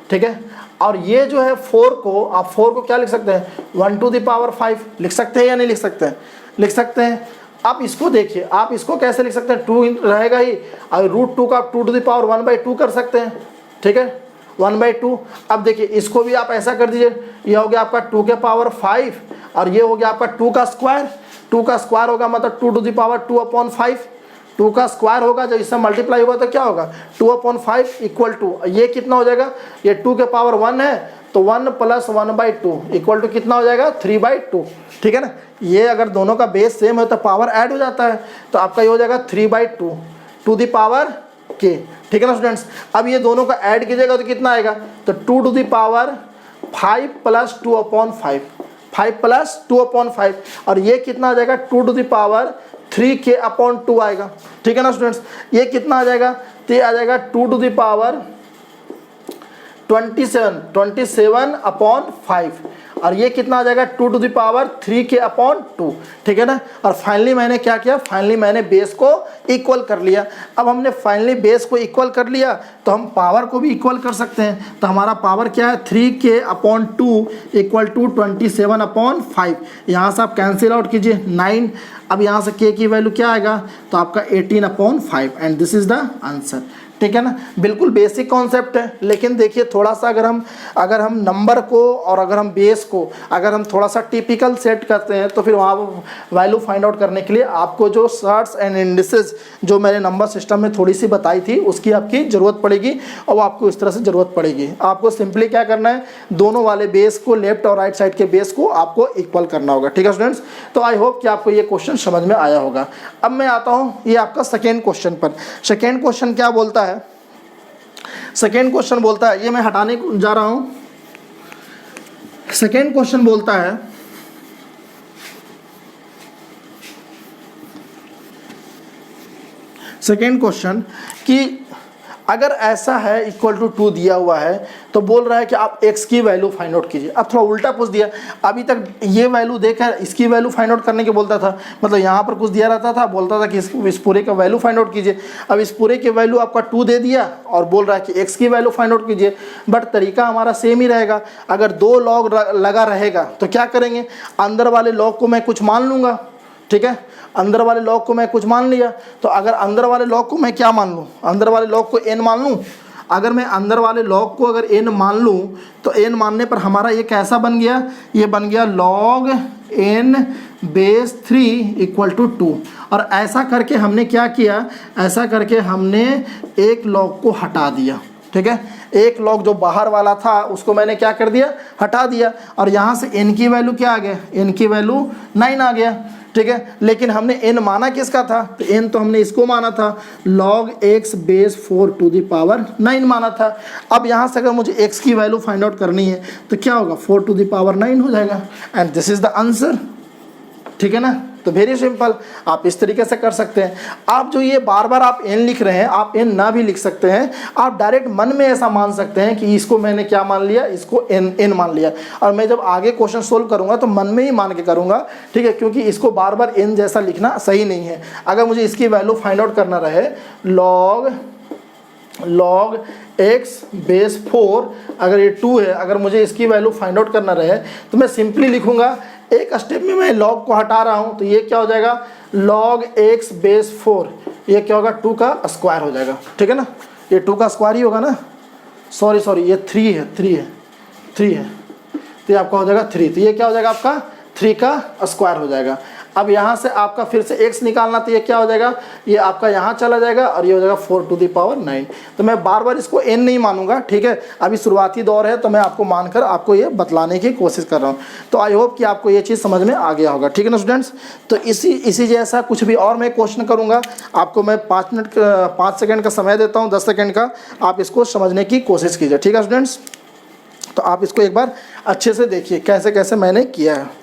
ठीक है। और ये जो है 4 को आप 4 को क्या लिख सकते हैं, 1 टू द पावर 5 लिख सकते हैं या नहीं लिख सकते हैं, लिख सकते हैं। आप इसको देखिए, आप इसको कैसे लिख सकते हैं, 2 रहेगा ही और √2 का आप 2 टू द पावर 1/2 कर सकते हैं, ठीक है, 1/2। अब देखिए इसको भी आप ऐसा कर दीजिए, ये हो गया आपका 2 के पावर 5 और ये हो गया आपका 2 का स्क्वायर। 2 का स्क्वायर होगा मतलब 2 टू द पावर 2/5। 2 का स्क्वायर होगा जब इससे मल्टीप्लाई होगा तो क्या होगा, 2/5 इक्वल टू ये कितना हो जाएगा, ये 2 के पावर 1 है तो 1 + 1/2 इक्वल टू कितना हो जाएगा, 3/2, ठीक है ना। ये अगर दोनों का बेस सेम है तो पावर ऐड हो जाता है, तो आपका ये हो जाएगा 3/2 टू द पावर k, ठीक है ना स्टूडेंट्स। अब ये दोनों का ऐड कीजिएगा तो कितना आएगा, तो 2 टू द पावर 5 + 2/5, 5 + 2/5 और ये कितना आ जाएगा 2 टू द पावर 3k/2 आएगा, ठीक है ना स्टूडेंट्स। ये कितना आ जाएगा, तो ये आ जाएगा 2 टू द पावर 27/5 और ये कितना आ जाएगा 2 टू द पावर 3k/2, ठीक है ना। और फाइनली मैंने क्या किया, फाइनली मैंने बेस को इक्वल कर लिया। अब हमने फाइनली बेस को इक्वल कर लिया तो हम पावर को भी इक्वल कर सकते हैं। तो हमारा पावर क्या है, 3k/2 इक्वल टू 27/5। यहाँ से आप कैंसिल आउट कीजिए 9। अब यहाँ से k की वैल्यू क्या आएगा, तो आपका 18/5 and this is the answer, ठीक है ना। बिल्कुल बेसिक कॉन्सेप्ट है, लेकिन देखिए थोड़ा सा अगर हम नंबर को और अगर हम बेस को अगर हम थोड़ा सा टिपिकल सेट करते हैं तो फिर वहाँ वैल्यू फाइंड आउट करने के लिए आपको जो सर्ट्स एंड इंडिसेस जो मैंने नंबर सिस्टम में थोड़ी सी बताई थी उसकी आपकी ज़रूरत पड़ेगी और आपको इस तरह से ज़रूरत पड़ेगी। आपको सिंपली क्या करना है, दोनों वाले बेस को लेफ्ट और राइट साइड के बेस को आपको इक्वल करना होगा, ठीक है स्टूडेंट्स। तो आई होप कि आपको ये क्वेश्चन समझ में आया होगा। अब मैं आता हूँ ये आपका सेकेंड क्वेश्चन पर। सेकेंड क्वेश्चन क्या बोलता है, सेकेंड क्वेश्चन बोलता है, ये मैं हटाने को जा रहा हूँ। सेकेंड क्वेश्चन बोलता है सेकेंड क्वेश्चन कि अगर ऐसा है इक्वल टू 2 दिया हुआ है तो बोल रहा है कि आप x की वैल्यू फाइंड आउट कीजिए। अब थोड़ा उल्टा पूछ दिया, अभी तक ये वैल्यू देकर इसकी वैल्यू फाइंड आउट करने के बोलता था, मतलब यहाँ पर कुछ दिया रहता था, बोलता था कि इस पूरे का वैल्यू फाइंड आउट कीजिए। अब इस पूरे के वैल्यू आपका 2 दे दिया और बोल रहा है कि x की वैल्यू फाइंड आउट कीजिए, बट तरीका हमारा सेम ही रहेगा। अगर 2 लॉग लगा रहेगा तो क्या करेंगे, अंदर वाले लॉग को मैं कुछ मान लूँगा, ठीक है, अंदर वाले लॉग को मैं कुछ मान लिया। तो अगर अंदर वाले लॉग को मैं क्या मान लूँ, अंदर वाले लॉग को n मान लूँ। अगर मैं अंदर वाले लॉग को अगर n मान लूँ तो n मानने पर हमारा ये कैसा बन गया, ये बन गया log n base 3 equal to 2। और ऐसा करके हमने क्या किया, ऐसा करके हमने एक लॉग को हटा दिया, ठीक है, एक लॉग जो बाहर वाला था उसको मैंने क्या कर दिया, हटा दिया। और यहाँ से n की वैल्यू क्या आ गया, n की वैल्यू 9 आ गया, ठीक है। लेकिन हमने n माना किसका था, तो n तो हमने इसको माना था, log x base 4 to the power 9 माना था। अब यहाँ से अगर मुझे x की वैल्यू फाइंड आउट करनी है तो क्या होगा, 4 टू द पावर 9 हो जाएगा, and this is the answer, ठीक है ना। तो वेरी सिंपल, आप इस तरीके से कर सकते हैं। आप जो ये बार बार आप n लिख रहे हैं, आप n ना भी लिख सकते हैं, आप डायरेक्ट मन में ऐसा मान सकते हैं कि इसको मैंने क्या मान लिया, इसको n मान लिया। और मैं जब आगे क्वेश्चन सोल्व करूंगा तो मन में ही मान के करूंगा, ठीक है, क्योंकि इसको बार बार n जैसा लिखना सही नहीं है। अगर मुझे इसकी वैल्यू फाइंड आउट करना रहे, log x बेस 4, अगर ये 2 है, अगर मुझे इसकी वैल्यू फाइंड आउट करना रहे तो मैं सिंपली लिखूंगा, एक स्टेप में मैं log को हटा रहा हूं तो ये क्या हो जाएगा, log x बेस 4, ये क्या होगा, 2 का स्क्वायर हो जाएगा, ठीक है ना, ये 2 का स्क्वायर ही होगा ना, सॉरी ये 3 है, तो ये आपका हो जाएगा 3, तो ये क्या हो जाएगा आपका 3 का स्क्वायर हो जाएगा। अब यहाँ से आपका फिर से x निकालना, तो ये क्या हो जाएगा, ये आपका यहाँ चला जाएगा और ये हो जाएगा 4 टू द पावर 9। तो मैं बार बार इसको n नहीं मानूंगा, ठीक है, अभी शुरुआती दौर है तो मैं आपको मानकर आपको ये बतलाने की कोशिश कर रहा हूँ। तो आई होप कि आपको ये चीज़ समझ में आ गया होगा, ठीक है ना स्टूडेंट्स। तो इसी जैसा कुछ भी और मैं क्वेश्चन करूँगा, आपको मैं 5 सेकेंड का समय देता हूँ, 10 सेकेंड का, आप इसको समझने की कोशिश कीजिए, ठीक है स्टूडेंट्स। तो आप इसको एक बार अच्छे से देखिए कैसे कैसे मैंने किया है।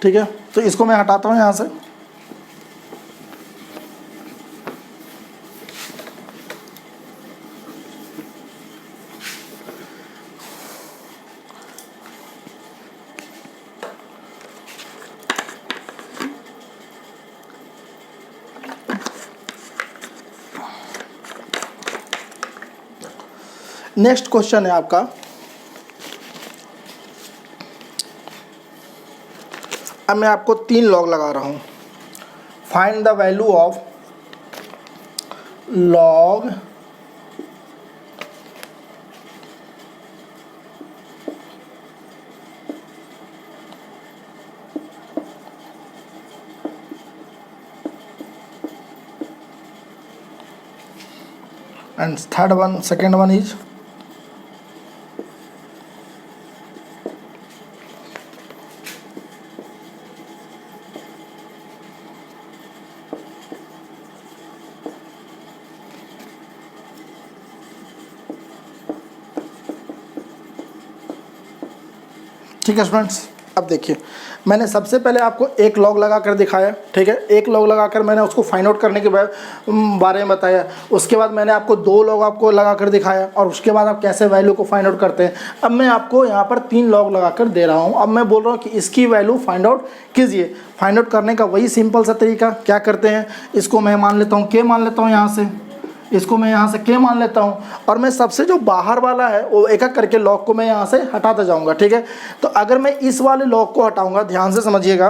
ठीक है, तो इसको मैं हटाता हूँ यहाँ से। नेक्स्ट क्वेश्चन है आपका, अब मैं आपको 3 लॉग लगा रहा हूँ। Find the value of log and second one is ठीक है स्टूडेंट्स। अब देखिए, मैंने सबसे पहले आपको एक लॉग लगा कर दिखाया, ठीक है, एक लॉग लगाकर मैंने उसको फाइंड आउट करने के बारे में बताया। उसके बाद मैंने आपको 2 लॉग आपको लगा कर दिखाया और उसके बाद आप कैसे वैल्यू को फाइंड आउट करते हैं। अब मैं आपको यहाँ पर 3 लॉग लगा कर दे रहा हूँ। अब मैं बोल रहा हूँ कि इसकी वैल्यू फाइंड आउट कीजिए। फाइंड आउट करने का वही सिंपल सा तरीका, क्या करते हैं, इसको मैं मान लेता हूँ k मान लेता हूँ, यहाँ से इसको मैं यहाँ से k मान लेता हूँ और मैं सबसे जो बाहर वाला है वो एक एक करके लॉग को मैं यहाँ से हटाता जाऊँगा, ठीक है। तो अगर मैं इस वाले लॉग को हटाऊँगा, ध्यान से समझिएगा,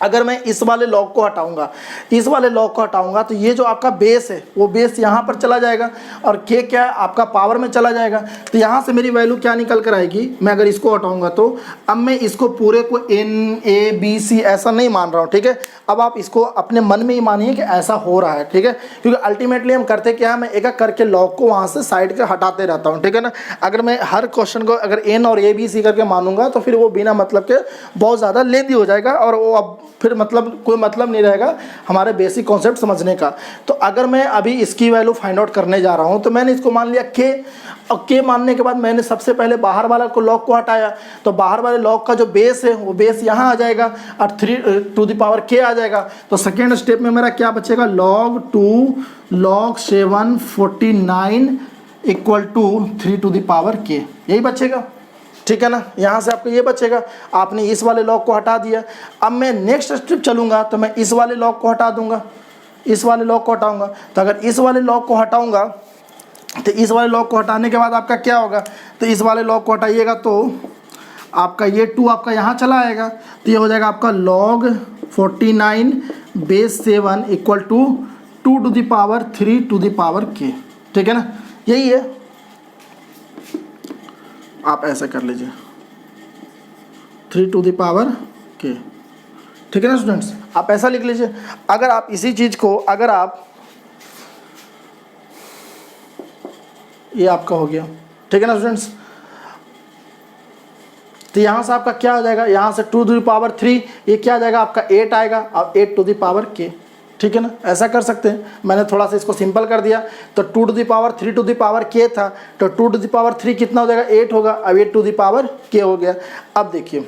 अगर मैं इस वाले लॉग को हटाऊंगा, इस वाले लॉग को हटाऊंगा तो ये जो आपका बेस है वो बेस यहाँ पर चला जाएगा और के क्या है आपका पावर में चला जाएगा। तो यहाँ से मेरी वैल्यू क्या निकल कर आएगी, मैं अगर इसको हटाऊंगा तो अब मैं इसको पूरे को n a b c ऐसा नहीं मान रहा हूँ, ठीक है। अब आप इसको अपने मन में ही मानिए कि ऐसा हो रहा है, ठीक है, क्योंकि अल्टीमेटली हम करते क्या है, मैं एक एक करके लॉग को वहाँ से साइड के हटाते रहता हूँ, ठीक है ना। अगर मैं हर क्वेश्चन को अगर n और a b c करके मानूंगा तो फिर वो बिना मतलब के बहुत ज़्यादा लेंदी हो जाएगा और वो अब फिर मतलब कोई मतलब नहीं रहेगा हमारे बेसिक कॉन्सेप्ट समझने का। तो अगर मैं अभी इसकी वैल्यू फाइंड आउट करने जा रहा हूँ तो मैंने इसको मान लिया के, और के मानने के बाद मैंने सबसे पहले बाहर वाला को लॉग को हटाया, तो बाहर वाले लॉग का जो बेस है वो बेस यहाँ आ जाएगा और 3 टू द पावर के आ जाएगा। तो सेकेंड स्टेप में मेरा क्या बचेगा, log 2 log 749 equal to 3 to the power K, यही बचेगा, ठीक है ना। यहाँ से आपको ये बचेगा, आपने इस वाले लॉग को हटा दिया। अब मैं नेक्स्ट स्टेप चलूँगा तो मैं इस वाले लॉग को हटा दूंगा, इस वाले लॉग को हटाऊंगा। तो अगर इस वाले लॉग को हटाऊंगा तो इस वाले लॉग को हटाने के बाद आपका क्या होगा, तो इस वाले लॉग को हटाइएगा तो आपका ये 2 आपका यहाँ चला आएगा, तो ये हो जाएगा आपका log 49 base 7 equal to 2 to the power 3 to the power K, ठीक है ना। यही है, आप ऐसा कर लीजिए 3 टू द पावर के, ठीक है ना स्टूडेंट्स, आप ऐसा लिख लीजिए। अगर आप इसी चीज़ को अगर आप ये आपका हो गया, ठीक है ना स्टूडेंट्स। तो यहाँ से आपका क्या हो जाएगा, यहाँ से 2 टू द पावर 3, ये क्या आ जाएगा आपका 8 आएगा और 8 टू द पावर के, ठीक है ना। ऐसा कर सकते हैं, मैंने थोड़ा सा इसको सिंपल कर दिया। तो 2 to the power 3 to the power K था, तो 2 टू द पावर 3 कितना हो जाएगा 8 होगा, अब 8 टू द पावर के हो गया। अब देखिए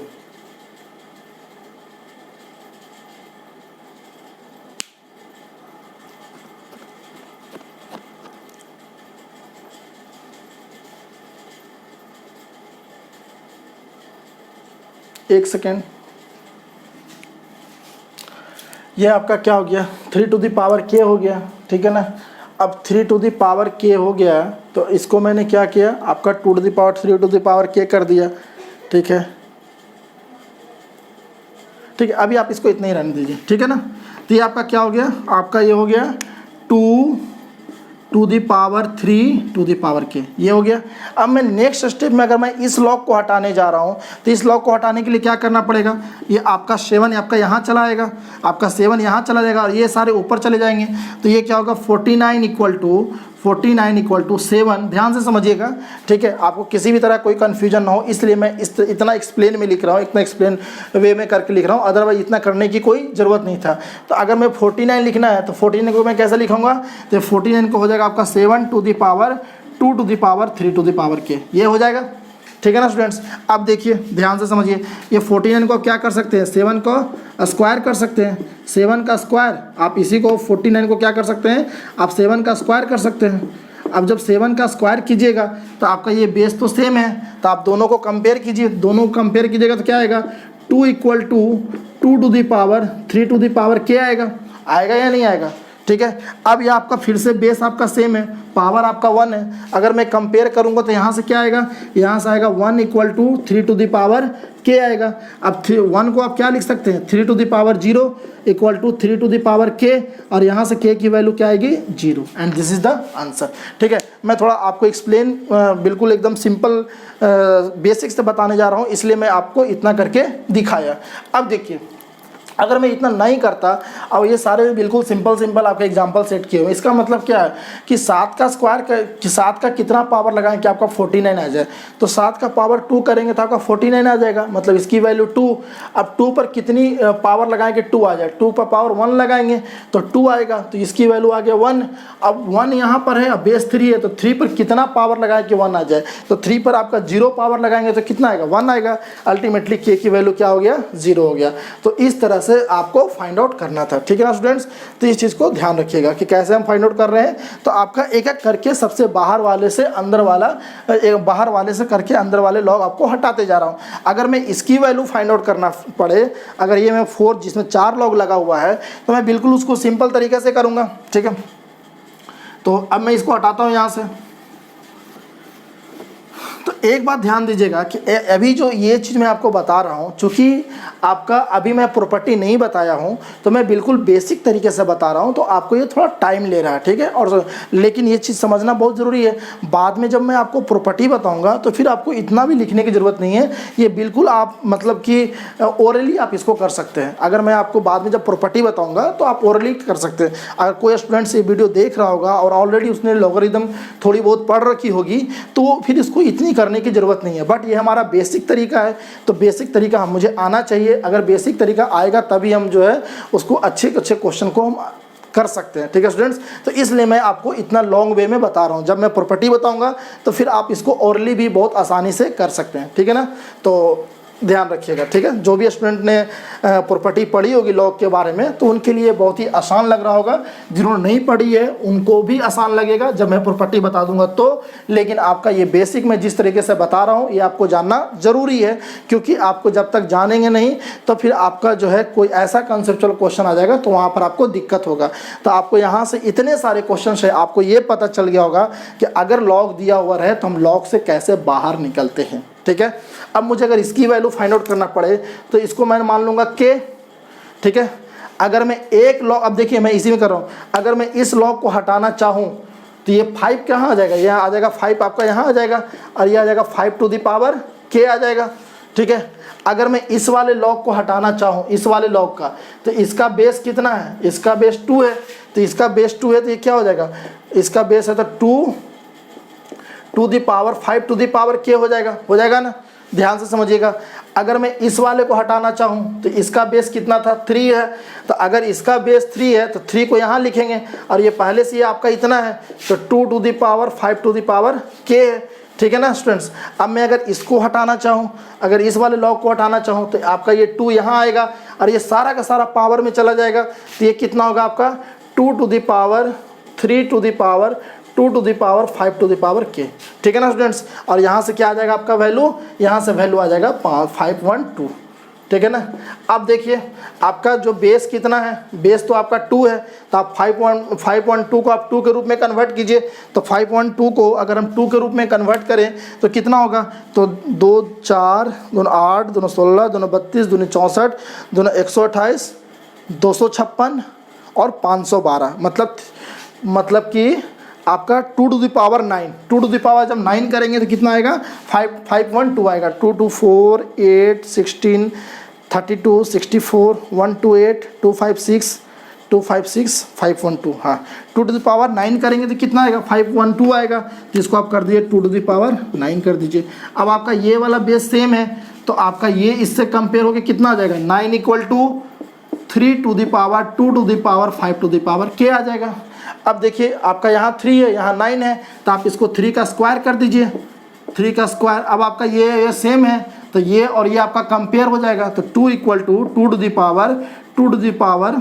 एक सेकेंड, ये आपका क्या हो गया 3 टू द पावर के हो गया, ठीक है ना। अब 3 टू द पावर के हो गया तो इसको मैंने क्या किया, आपका 2 to the power 3 to the power K कर दिया, ठीक है, ठीक है। अभी आप इसको इतना ही रहने दीजिए, ठीक है ना। तो ये आपका क्या हो गया, आपका ये हो गया 2 to the power 3 to the power K, ये हो गया। अब मैं नेक्स्ट स्टेप में अगर मैं इस लॉग को हटाने जा रहा हूँ तो इस लॉग को हटाने के लिए क्या करना पड़ेगा, ये आपका 7 आपका यहाँ चला आएगा, आपका 7 यहाँ चला जाएगा और ये सारे ऊपर चले जाएंगे। तो ये क्या होगा 49 इक्वल टू 7, ध्यान से समझिएगा, ठीक है, आपको किसी भी तरह कोई कन्फ्यूजन ना हो, इसलिए मैं इतना एक्सप्लेन में लिख रहा हूँ, इतना एक्सप्लेन वे में करके लिख रहा हूँ, अदरवाइज इतना करने की कोई ज़रूरत नहीं था। तो अगर मैं 49 लिखना है तो 49 को मैं कैसे लिखूँगा, तो 49 को हो जाएगा आपका 7 to the power 2 to the power 3 to the power K, ये हो जाएगा, ठीक है ना स्टूडेंट्स। अब देखिए ध्यान से समझिए, ये 49 को क्या कर सकते हैं, 7 को स्क्वायर कर सकते हैं, 7 का स्क्वायर, आप इसी को 49 को क्या कर सकते हैं, आप 7 का स्क्वायर कर सकते हैं। अब जब 7 का स्क्वायर कीजिएगा तो आपका ये बेस तो सेम है, तो आप दोनों को कंपेयर कीजिए, दोनों को कंपेयर कीजिएगा तो क्या आएगा 2 equal to 2 to the power 3 to the power K आएगा, आएगा या नहीं आएगा, ठीक है। अब ये आपका फिर से बेस आपका सेम है, पावर आपका 1 है, अगर मैं कंपेयर करूंगा तो यहाँ से क्या आएगा, यहाँ से आएगा 1 equal to 3 to the power K आएगा। अब 1 को आप क्या लिख सकते हैं 3 to the power 0 equal to 3 to the power K, और यहाँ से के की वैल्यू क्या आएगी 0, and this is the answer, ठीक है। मैं थोड़ा आपको एक्सप्लेन बिल्कुल एकदम सिंपल बेसिक से बताने जा रहा हूँ, इसलिए मैं आपको इतना करके दिखाया। अब देखिए अगर मैं इतना नहीं करता और ये सारे बिल्कुल सिंपल आपके एग्जांपल सेट किए हुए, इसका मतलब क्या है कि 7 का स्क्वायर कि 7 का कितना पावर लगाएं कि आपका 49 आ जाए, तो 7 का पावर 2 करेंगे तो आपका 49 आ जाएगा, मतलब इसकी वैल्यू 2। अब 2 पर कितनी पावर लगाएं कि 2 आ जाए, 2 पर पावर 1 लगाएंगे तो 2 आएगा, तो इसकी वैल्यू आ गया 1। अब 1 यहाँ पर है, अब बेस 3 है, तो 3 पर कितना पावर लगाएं कि 1 आ जाए, तो 3 पर आपका 0 पावर लगाएंगे तो कितना आएगा 1 आएगा, अल्टीमेटली के की वैल्यू क्या हो गया 0 हो गया। तो इस तरह से आपको फाइंड आउट करना था, ठीक है ना स्टूडेंट्स। तो इस चीज़ को ध्यान रखिएगा कि कैसे हम फाइंड आउट कर रहे हैं। तो आपका एक एक करके सबसे बाहर वाले से अंदर वाला, बाहर वाले से करके अंदर वाले लॉग आपको हटाते जा रहा हूँ। अगर मैं इसकी वैल्यू फाइंड आउट करना पड़े, अगर ये मैं 4 जिसमें 4 लॉग लगा हुआ है, तो मैं बिल्कुल उसको सिंपल तरीके से करूँगा, ठीक है। तो अब मैं इसको हटाता हूँ यहाँ से, तो एक बात ध्यान दीजिएगा कि अभी जो ये चीज़ मैं आपको बता रहा हूँ, चूँकि आपका अभी मैं प्रॉपर्टी नहीं बताया हूँ तो मैं बिल्कुल बेसिक तरीके से बता रहा हूँ, तो आपको ये थोड़ा टाइम ले रहा है, ठीक है। और लेकिन ये चीज़ समझना बहुत ज़रूरी है, बाद में जब मैं आपको प्रॉपर्टी बताऊँगा तो फिर आपको इतना भी लिखने की ज़रूरत नहीं है, ये बिल्कुल आप मतलब कि ओरली आप इसको कर सकते हैं। अगर मैं आपको बाद में जब प्रॉपर्टी बताऊँगा तो आप ओरली कर सकते हैं। अगर कोई स्टूडेंट्स ये वीडियो देख रहा होगा और ऑलरेडी उसने लॉगरिदम थोड़ी बहुत पढ़ रखी होगी तो फिर इसको इतनी करने की ज़रूरत नहीं है। बट ये हमारा बेसिक तरीका है, तो बेसिक तरीका मुझे आना चाहिए। अगर बेसिक तरीका आएगा तभी हम जो है उसको अच्छे क्वेश्चन को हम कर सकते हैं, ठीक है स्टूडेंट्स। तो इसलिए मैं आपको इतना लॉन्ग वे में बता रहा हूँ। जब मैं प्रॉपर्टी बताऊँगा तो फिर आप इसको ओरली भी बहुत आसानी से कर सकते हैं, ठीक है ना। तो ध्यान रखिएगा, ठीक है। जो भी स्टूडेंट ने प्रॉपर्टी पढ़ी होगी लॉग के बारे में तो उनके लिए बहुत ही आसान लग रहा होगा, जिन्होंने नहीं पढ़ी है उनको भी आसान लगेगा जब मैं प्रॉपर्टी बता दूंगा तो। लेकिन आपका ये बेसिक मैं जिस तरीके से बता रहा हूँ ये आपको जानना ज़रूरी है, क्योंकि आपको जब तक जानेंगे नहीं तो फिर आपका जो है कोई ऐसा कंसेप्चुअल क्वेश्चन आ जाएगा तो वहाँ पर आपको दिक्कत होगा। तो आपको यहाँ से इतने सारे क्वेश्चन है, आपको ये पता चल गया होगा कि अगर लॉग दिया हुआ रहे तो हम लॉग से कैसे बाहर निकलते हैं, ठीक है। अब मुझे अगर इसकी वैल्यू फाइंड आउट करना पड़े तो इसको मैं मान लूँगा के, ठीक है। अगर मैं एक लॉग, अब देखिए मैं इसी में कर रहा हूँ, अगर मैं इस लॉग को हटाना चाहूँ तो ये 5 कहाँ आ जाएगा, यहाँ आ जाएगा 5 आपका यहाँ आ जाएगा और ये आ जाएगा 5 टू द पावर के आ जाएगा, ठीक है। अगर मैं इस वाले लॉग को हटाना चाहूँ, इस वाले लॉग का, तो इसका बेस कितना है, इसका बेस 2 है, तो इसका बेस 2 है तो ये क्या हो जाएगा, इसका बेस है तो 2 to the power 5 to the power K हो जाएगा ना। ध्यान से समझिएगा। अगर मैं इस वाले को हटाना चाहूँ तो इसका बेस कितना था, 3 है, तो अगर इसका बेस 3 है तो 3 को यहाँ लिखेंगे और ये पहले से ये आपका इतना है तो 2 to the power 5 to the power K है, ठीक है ना स्टूडेंट्स। अब मैं अगर इसको हटाना चाहूँ, अगर इस वाले लॉग को हटाना चाहूँ तो आपका ये 2 यहाँ आएगा और ये सारा का सारा पावर में चला जाएगा, तो ये कितना होगा आपका 2 to the power 3 to the power 2 to the power 5 to the power K, ठीक है ना स्टूडेंट्स। और यहाँ से क्या आ जाएगा आपका वैल्यू, यहाँ से वैल्यू आ जाएगा 512, ठीक है ना। अब देखिए आपका जो बेस कितना है, बेस तो आपका 2 है, तो आप 5.2 को आप 2 के रूप में कन्वर्ट कीजिए। तो 5.2 को अगर हम 2 के रूप में कन्वर्ट करें तो कितना होगा, तो 2 4 2 8 2 16 2 32 2 64 2 128 256 और 512, मतलब कि आपका 2 to the power 9, 2 to the power जब 9 करेंगे तो कितना आएगा 512 आएगा। 2 2 4 8 16 32 64 128 256 256 512, हाँ 2 टू द पावर 9 करेंगे तो कितना आएगा 512 आएगा। तो इसको आप कर दीजिए 2 टू द पावर 9 कर दीजिए। अब आपका ये वाला बेस सेम है तो आपका ये इससे कंपेयर होकर कितना आ जाएगा 9 equal to 3 to the power 2 to the power 5 to the power K आ जाएगा। अब देखिए आपका यहाँ 3 है, यहाँ 9 है, तो आप इसको 3 का स्क्वायर कर दीजिए, 3 का स्क्वायर। अब आपका ये सेम है तो ये और ये आपका कंपेयर हो जाएगा, तो 2 equal to 2 to the power 2 to the power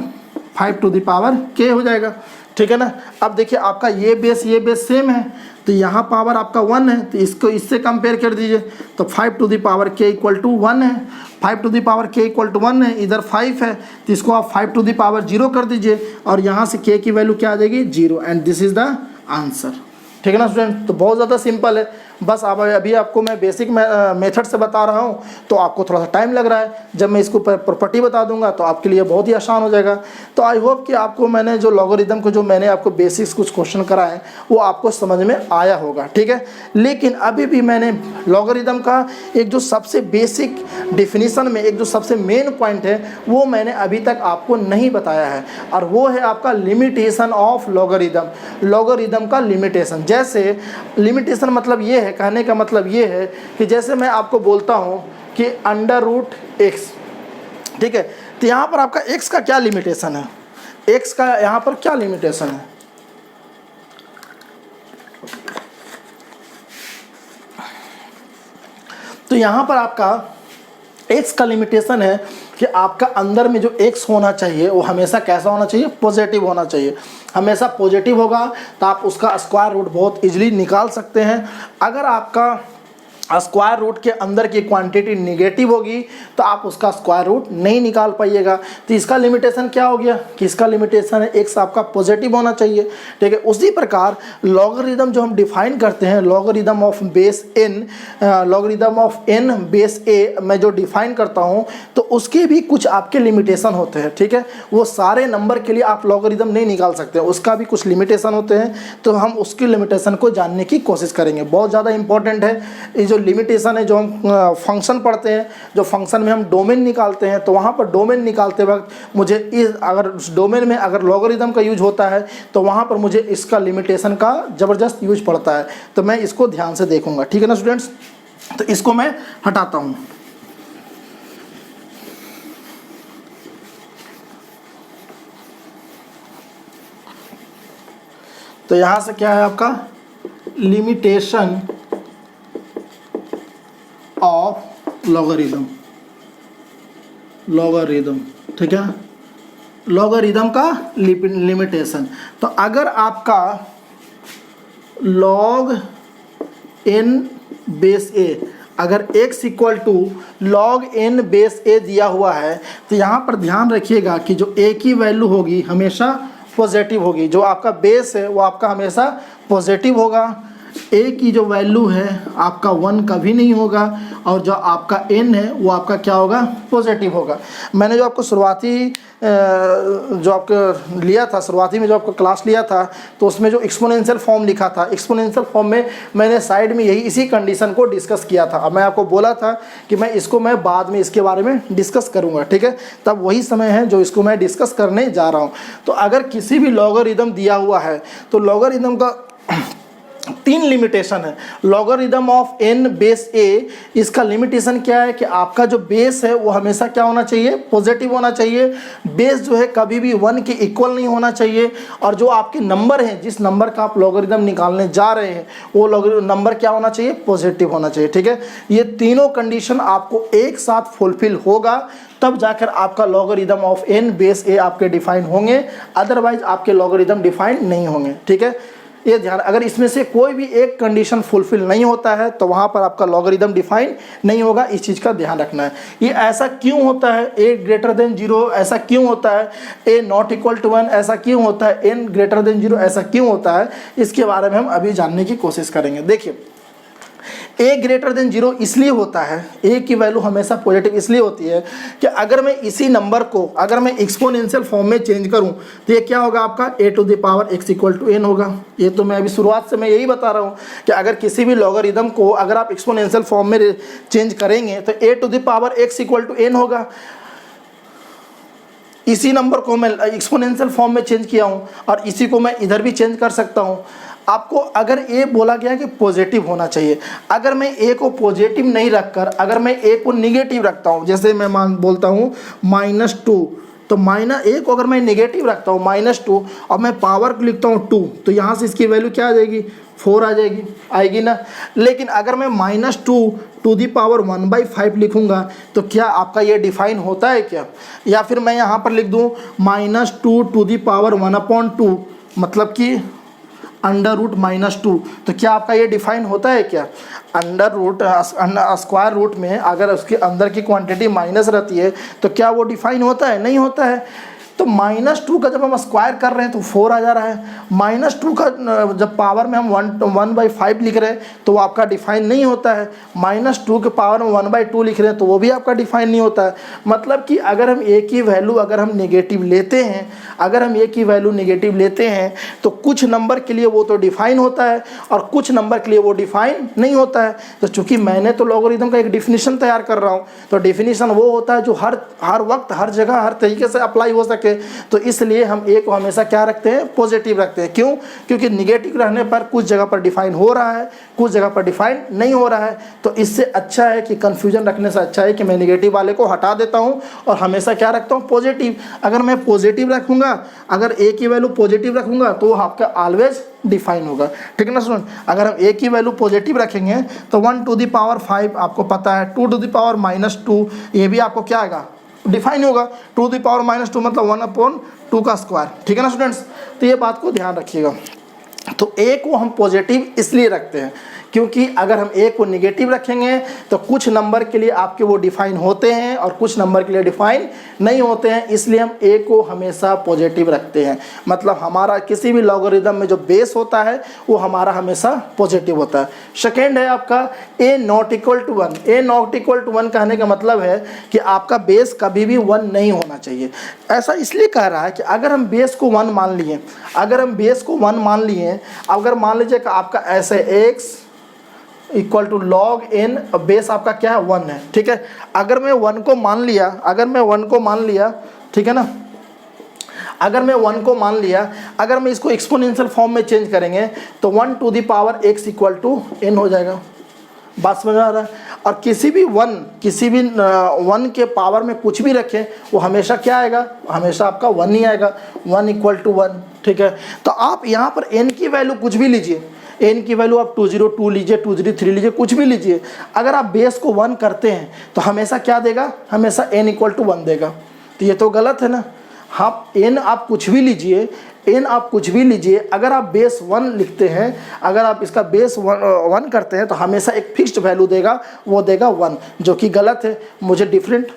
5 to the power K हो जाएगा, ठीक है ना। अब देखिए आपका ये बेस सेम है तो यहाँ पावर आपका 1 है, तो इसको इससे कंपेयर कर दीजिए, तो 5 टू द पावर के इक्वल टू 1 है, 5 टू द पावर के इक्वल टू 1 है, इधर 5 है तो इसको आप 5 टू द पावर 0 कर दीजिए और यहाँ से के की वैल्यू क्या आ जाएगी 0, and this is the answer, ठीक है ना स्टूडेंट। तो बहुत ज़्यादा सिंपल है, बस आप अभी आपको मैं बेसिक मेथड से बता रहा हूँ तो आपको थोड़ा सा टाइम लग रहा है। जब मैं इसको प्रॉपर्टी बता दूंगा तो आपके लिए बहुत ही आसान हो जाएगा। तो आई होप कि आपको मैंने जो लॉगरिदम को जो मैंने आपको बेसिक्स कुछ क्वेश्चन कराए वो आपको समझ में आया होगा, ठीक है। लेकिन अभी भी मैंने लॉगरिदम का एक जो सबसे बेसिक डिफिनीसन में एक जो सबसे मेन पॉइंट है वो मैंने अभी तक आपको नहीं बताया है, और वो है आपका लिमिटेशन ऑफ लॉगरिदम। लॉगरिदम का लिमिटेशन, जैसे लिमिटेशन मतलब ये है, कहने का मतलब ये है कि जैसे मैं आपको बोलता हूँ कि √x, ठीक है, तो यहाँ पर आपका x का क्या लिमिटेशन है, x का यहाँ पर क्या लिमिटेशन है, तो यहाँ पर आपका x का लिमिटेशन है कि आपका अंदर में जो x होना चाहिए वो हमेशा कैसा होना चाहिए, पॉजिटिव होना चाहिए। हमेशा पॉजिटिव होगा तो आप उसका स्क्वायर रूट बहुत इजीली निकाल सकते हैं। अगर आपका स्क्वायर रूट के अंदर की क्वांटिटी नेगेटिव होगी तो आप उसका स्क्वायर रूट नहीं निकाल पाइएगा। तो इसका लिमिटेशन क्या हो गया कि इसका लिमिटेशन है x आपका पॉजिटिव होना चाहिए। ठीक है, उसी प्रकार लॉगरिदम जो हम डिफाइन करते हैं logarithm of base n, logarithm of n base a मैं जो डिफाइन करता हूँ तो उसके भी कुछ आपके लिमिटेशन होते हैं। ठीक है, वो सारे नंबर के लिए आप लॉगरिदम नहीं निकाल सकते, उसका भी कुछ लिमिटेशन होते हैं, तो हम उसकी लिमिटेशन को जानने की कोशिश करेंगे। बहुत ज़्यादा इंपॉर्टेंट है जो लिमिटेशन है। जो हम फंक्शन पढ़ते हैं, जो फंक्शन में हम डोमेन निकालते हैं, तो वहाँ पर डोमेन निकालते वक्त मुझे इस अगर उस डोमेन में अगर लॉगरिदम का यूज होता है तो वहाँ पर मुझे इसका लिमिटेशन का ज़बरदस्त यूज पड़ता है, तो मैं इसको ध्यान से देखूंगा। ठीक है ना स्टूडेंट्स, तो इसको मैं हटाता हूँ। तो यहाँ से क्या है आपका लिमिटेशन ऑफ लॉगरिदम, लॉगरिदम। ठीक है, लॉगरिदम का लिमिटेशन। तो अगर आपका लॉग n बेस a अगर x equal to log n base a दिया हुआ है तो यहाँ पर ध्यान रखिएगा कि जो a की वैल्यू होगी हमेशा पॉजिटिव होगी। जो आपका बेस है वो आपका हमेशा पॉजिटिव होगा। a की जो वैल्यू है आपका 1 कभी नहीं होगा और जो आपका n है वो आपका क्या होगा पॉजिटिव होगा। मैंने जो आपको शुरुआती जो आपको लिया था, शुरुआती में जो आपको क्लास लिया था तो उसमें जो एक्सपोनेंशियल फॉर्म लिखा था, एक्सपोनेंशियल फॉर्म में मैंने साइड में यही इसी कंडीशन को डिस्कस किया था। अब मैं आपको बोला था कि मैं बाद में इसके बारे में डिस्कस करूंगा। ठीक है, तब वही समय है जो इसको मैं डिस्कस करने जा रहा हूं। तो अगर किसी भी लॉगरिदम दिया हुआ है तो लॉगरिदम का 3 लिमिटेशन है। Logarithm of n base a, इसका लिमिटेशन क्या है कि आपका जो बेस है वो हमेशा क्या होना चाहिए पॉजिटिव होना चाहिए। बेस जो है कभी भी 1 के इक्वल नहीं होना चाहिए और जो आपके नंबर हैं, जिस नंबर का आप लॉगरिदम निकालने जा रहे हैं वो नंबर क्या होना चाहिए पॉजिटिव होना चाहिए। ठीक है, ये तीनों कंडीशन आपको एक साथ फुलफिल होगा तब जाकर आपका logarithm of n base a आपके डिफाइन होंगे, अदरवाइज आपके लॉगरिदम डिफाइन नहीं होंगे। ठीक है, ये ध्यान, अगर इसमें से कोई भी एक कंडीशन फुलफिल नहीं होता है तो वहाँ पर आपका लॉगरिदम डिफाइन नहीं होगा। इस चीज़ का ध्यान रखना है। ये ऐसा क्यों होता है, a ग्रेटर देन 0 ऐसा क्यों होता है, a नॉट इक्वल टू 1 ऐसा क्यों होता है, n ग्रेटर देन 0 ऐसा क्यों होता है, इसके बारे में हम अभी जानने की कोशिश करेंगे। देखिए, a ग्रेटर देन 0 इसलिए होता है, a की वैल्यू हमेशा पॉजिटिव इसलिए होती है कि अगर मैं इसी नंबर को अगर मैं एक्सपोनेंशियल फॉर्म में चेंज करूं तो ये क्या होगा आपका a to the power x equal to n होगा। ये तो मैं अभी शुरुआत से मैं यही बता रहा हूं कि अगर किसी भी लॉगरिदम को अगर आप एक्सपोनेंशियल फॉर्म में चेंज करेंगे तो a to the power x equal to n होगा। इसी नंबर को मैं एक्सपोनेंशियल फॉर्म में चेंज किया हूँ और इसी को मैं इधर भी चेंज कर सकता हूँ। आपको अगर a बोला गया कि पॉजिटिव होना चाहिए, अगर मैं a को पॉजिटिव नहीं रखकर अगर मैं a को निगेटिव रखता हूँ, जैसे मैं बोलता हूँ -2, तो -a को अगर मैं निगेटिव रखता हूँ -2 और मैं पावर को लिखता हूँ 2, तो यहाँ से इसकी वैल्यू क्या आ जाएगी 4 आ जाएगी, आएगी ना। लेकिन अगर मैं -2 टू दी पावर 1/5 लिखूंगा तो क्या आपका ये डिफाइन होता है क्या? या फिर मैं यहाँ पर लिख दूँ -2 टू दी पावर 1/2 मतलब कि √-2, तो क्या आपका ये डिफाइन होता है क्या? स्क्वायर रूट में अगर उसके अंदर की क्वांटिटी माइनस रहती है तो क्या वो डिफाइन होता है? नहीं होता है। तो -2 का जब हम स्क्वायर कर रहे हैं तो 4 आ जा रहा है। -2 का जब पावर में हम 1/5 लिख रहे हैं तो वो आपका डिफाइन नहीं होता है। -2 के पावर में 1/2 लिख रहे हैं तो वो भी आपका डिफाइन नहीं होता है। मतलब कि अगर हम a की वैल्यू अगर हम नेगेटिव लेते हैं, अगर हम a की वैल्यू नेगेटिव लेते हैं तो कुछ नंबर के लिए वो तो डिफाइन होता है और कुछ नंबर के लिए वो डिफाइन नहीं होता है। तो चूँकि मैंने तो लॉगरिदम का एक डिफिनीशन तैयार कर रहा हूँ, तो डिफिनीशन वो होता है जो हर वक्त हर जगह हर तरीके से अप्लाई हो सके। तो इसलिए हम a को हमेशा क्या रखते हैं पॉजिटिव रखते हैं। क्यों? क्योंकि निगेटिव रहने पर कुछ जगह पर डिफाइन हो रहा है, कुछ जगह पर डिफाइन नहीं हो रहा है। तो इससे अच्छा है कि कंफ्यूजन रखने से अच्छा है कि मैं निगेटिव वाले को हटा देता हूं और हमेशा क्या रखता हूं पॉजिटिव। अगर मैं पॉजिटिव रखूंगा, अगर a की वैल्यू पॉजिटिव रखूंगा तो वो आपका ऑलवेज डिफाइन होगा। ठीक है ना स्टूडेंट? अगर हम a की वैल्यू पॉजिटिव रखेंगे तो 1 टू द पावर 5 आपको पता है, 2 टू द पावर -2 ये भी आपको क्या आएगा डिफाइन होगा। 2 टू द पावर -2 मतलब 1/2 का स्क्वायर। ठीक है ना स्टूडेंट्स? तो ये बात को ध्यान रखिएगा। तो a को हम पॉजिटिव इसलिए रखते हैं क्योंकि अगर हम a को निगेटिव रखेंगे तो कुछ नंबर के लिए आपके वो डिफाइन होते हैं और कुछ नंबर के लिए डिफाइन नहीं होते हैं, इसलिए हम a को हमेशा पॉजिटिव रखते हैं। मतलब हमारा किसी भी लॉगरिदम में जो बेस होता है वो हमारा हमेशा पॉजिटिव होता है। सेकेंड है आपका a not equal to 1। a not equal to 1 कहने का मतलब है कि आपका बेस कभी भी 1 नहीं होना चाहिए। ऐसा इसलिए कह रहा है कि अगर हम बेस को 1 मान लिए, अगर मान लीजिए कि आपका ऐसे x equal to log n, base आपका क्या है 1 है, ठीक है। अगर मैं 1 को मान लिया, ठीक है ना, अगर मैं 1 को मान लिया, अगर मैं इसको एक्सपोनेंशियल फॉर्म में चेंज करेंगे तो 1 to the power x equal to n हो जाएगा। बात समझ आ रहा है। और किसी भी 1 के पावर में कुछ भी रखें वो हमेशा क्या आएगा, हमेशा आपका 1 ही आएगा, 1 इक्वल टू 1, ठीक है। तो आप यहाँ पर n की वैल्यू कुछ भी लीजिए, n की वैल्यू आप 202 लीजिए, 203 लीजिए, कुछ भी लीजिए, अगर आप बेस को 1 करते हैं तो हमेशा क्या देगा, हमेशा n इक्वल टू 1 देगा। तो ये तो गलत है ना। हाँ, n आप कुछ भी लीजिए, अगर आप बेस 1 लिखते हैं, अगर आप इसका बेस 1 करते हैं तो हमेशा एक फिक्स्ड वैल्यू देगा, वो देगा 1, जो कि गलत है। मुझे डिफरेंट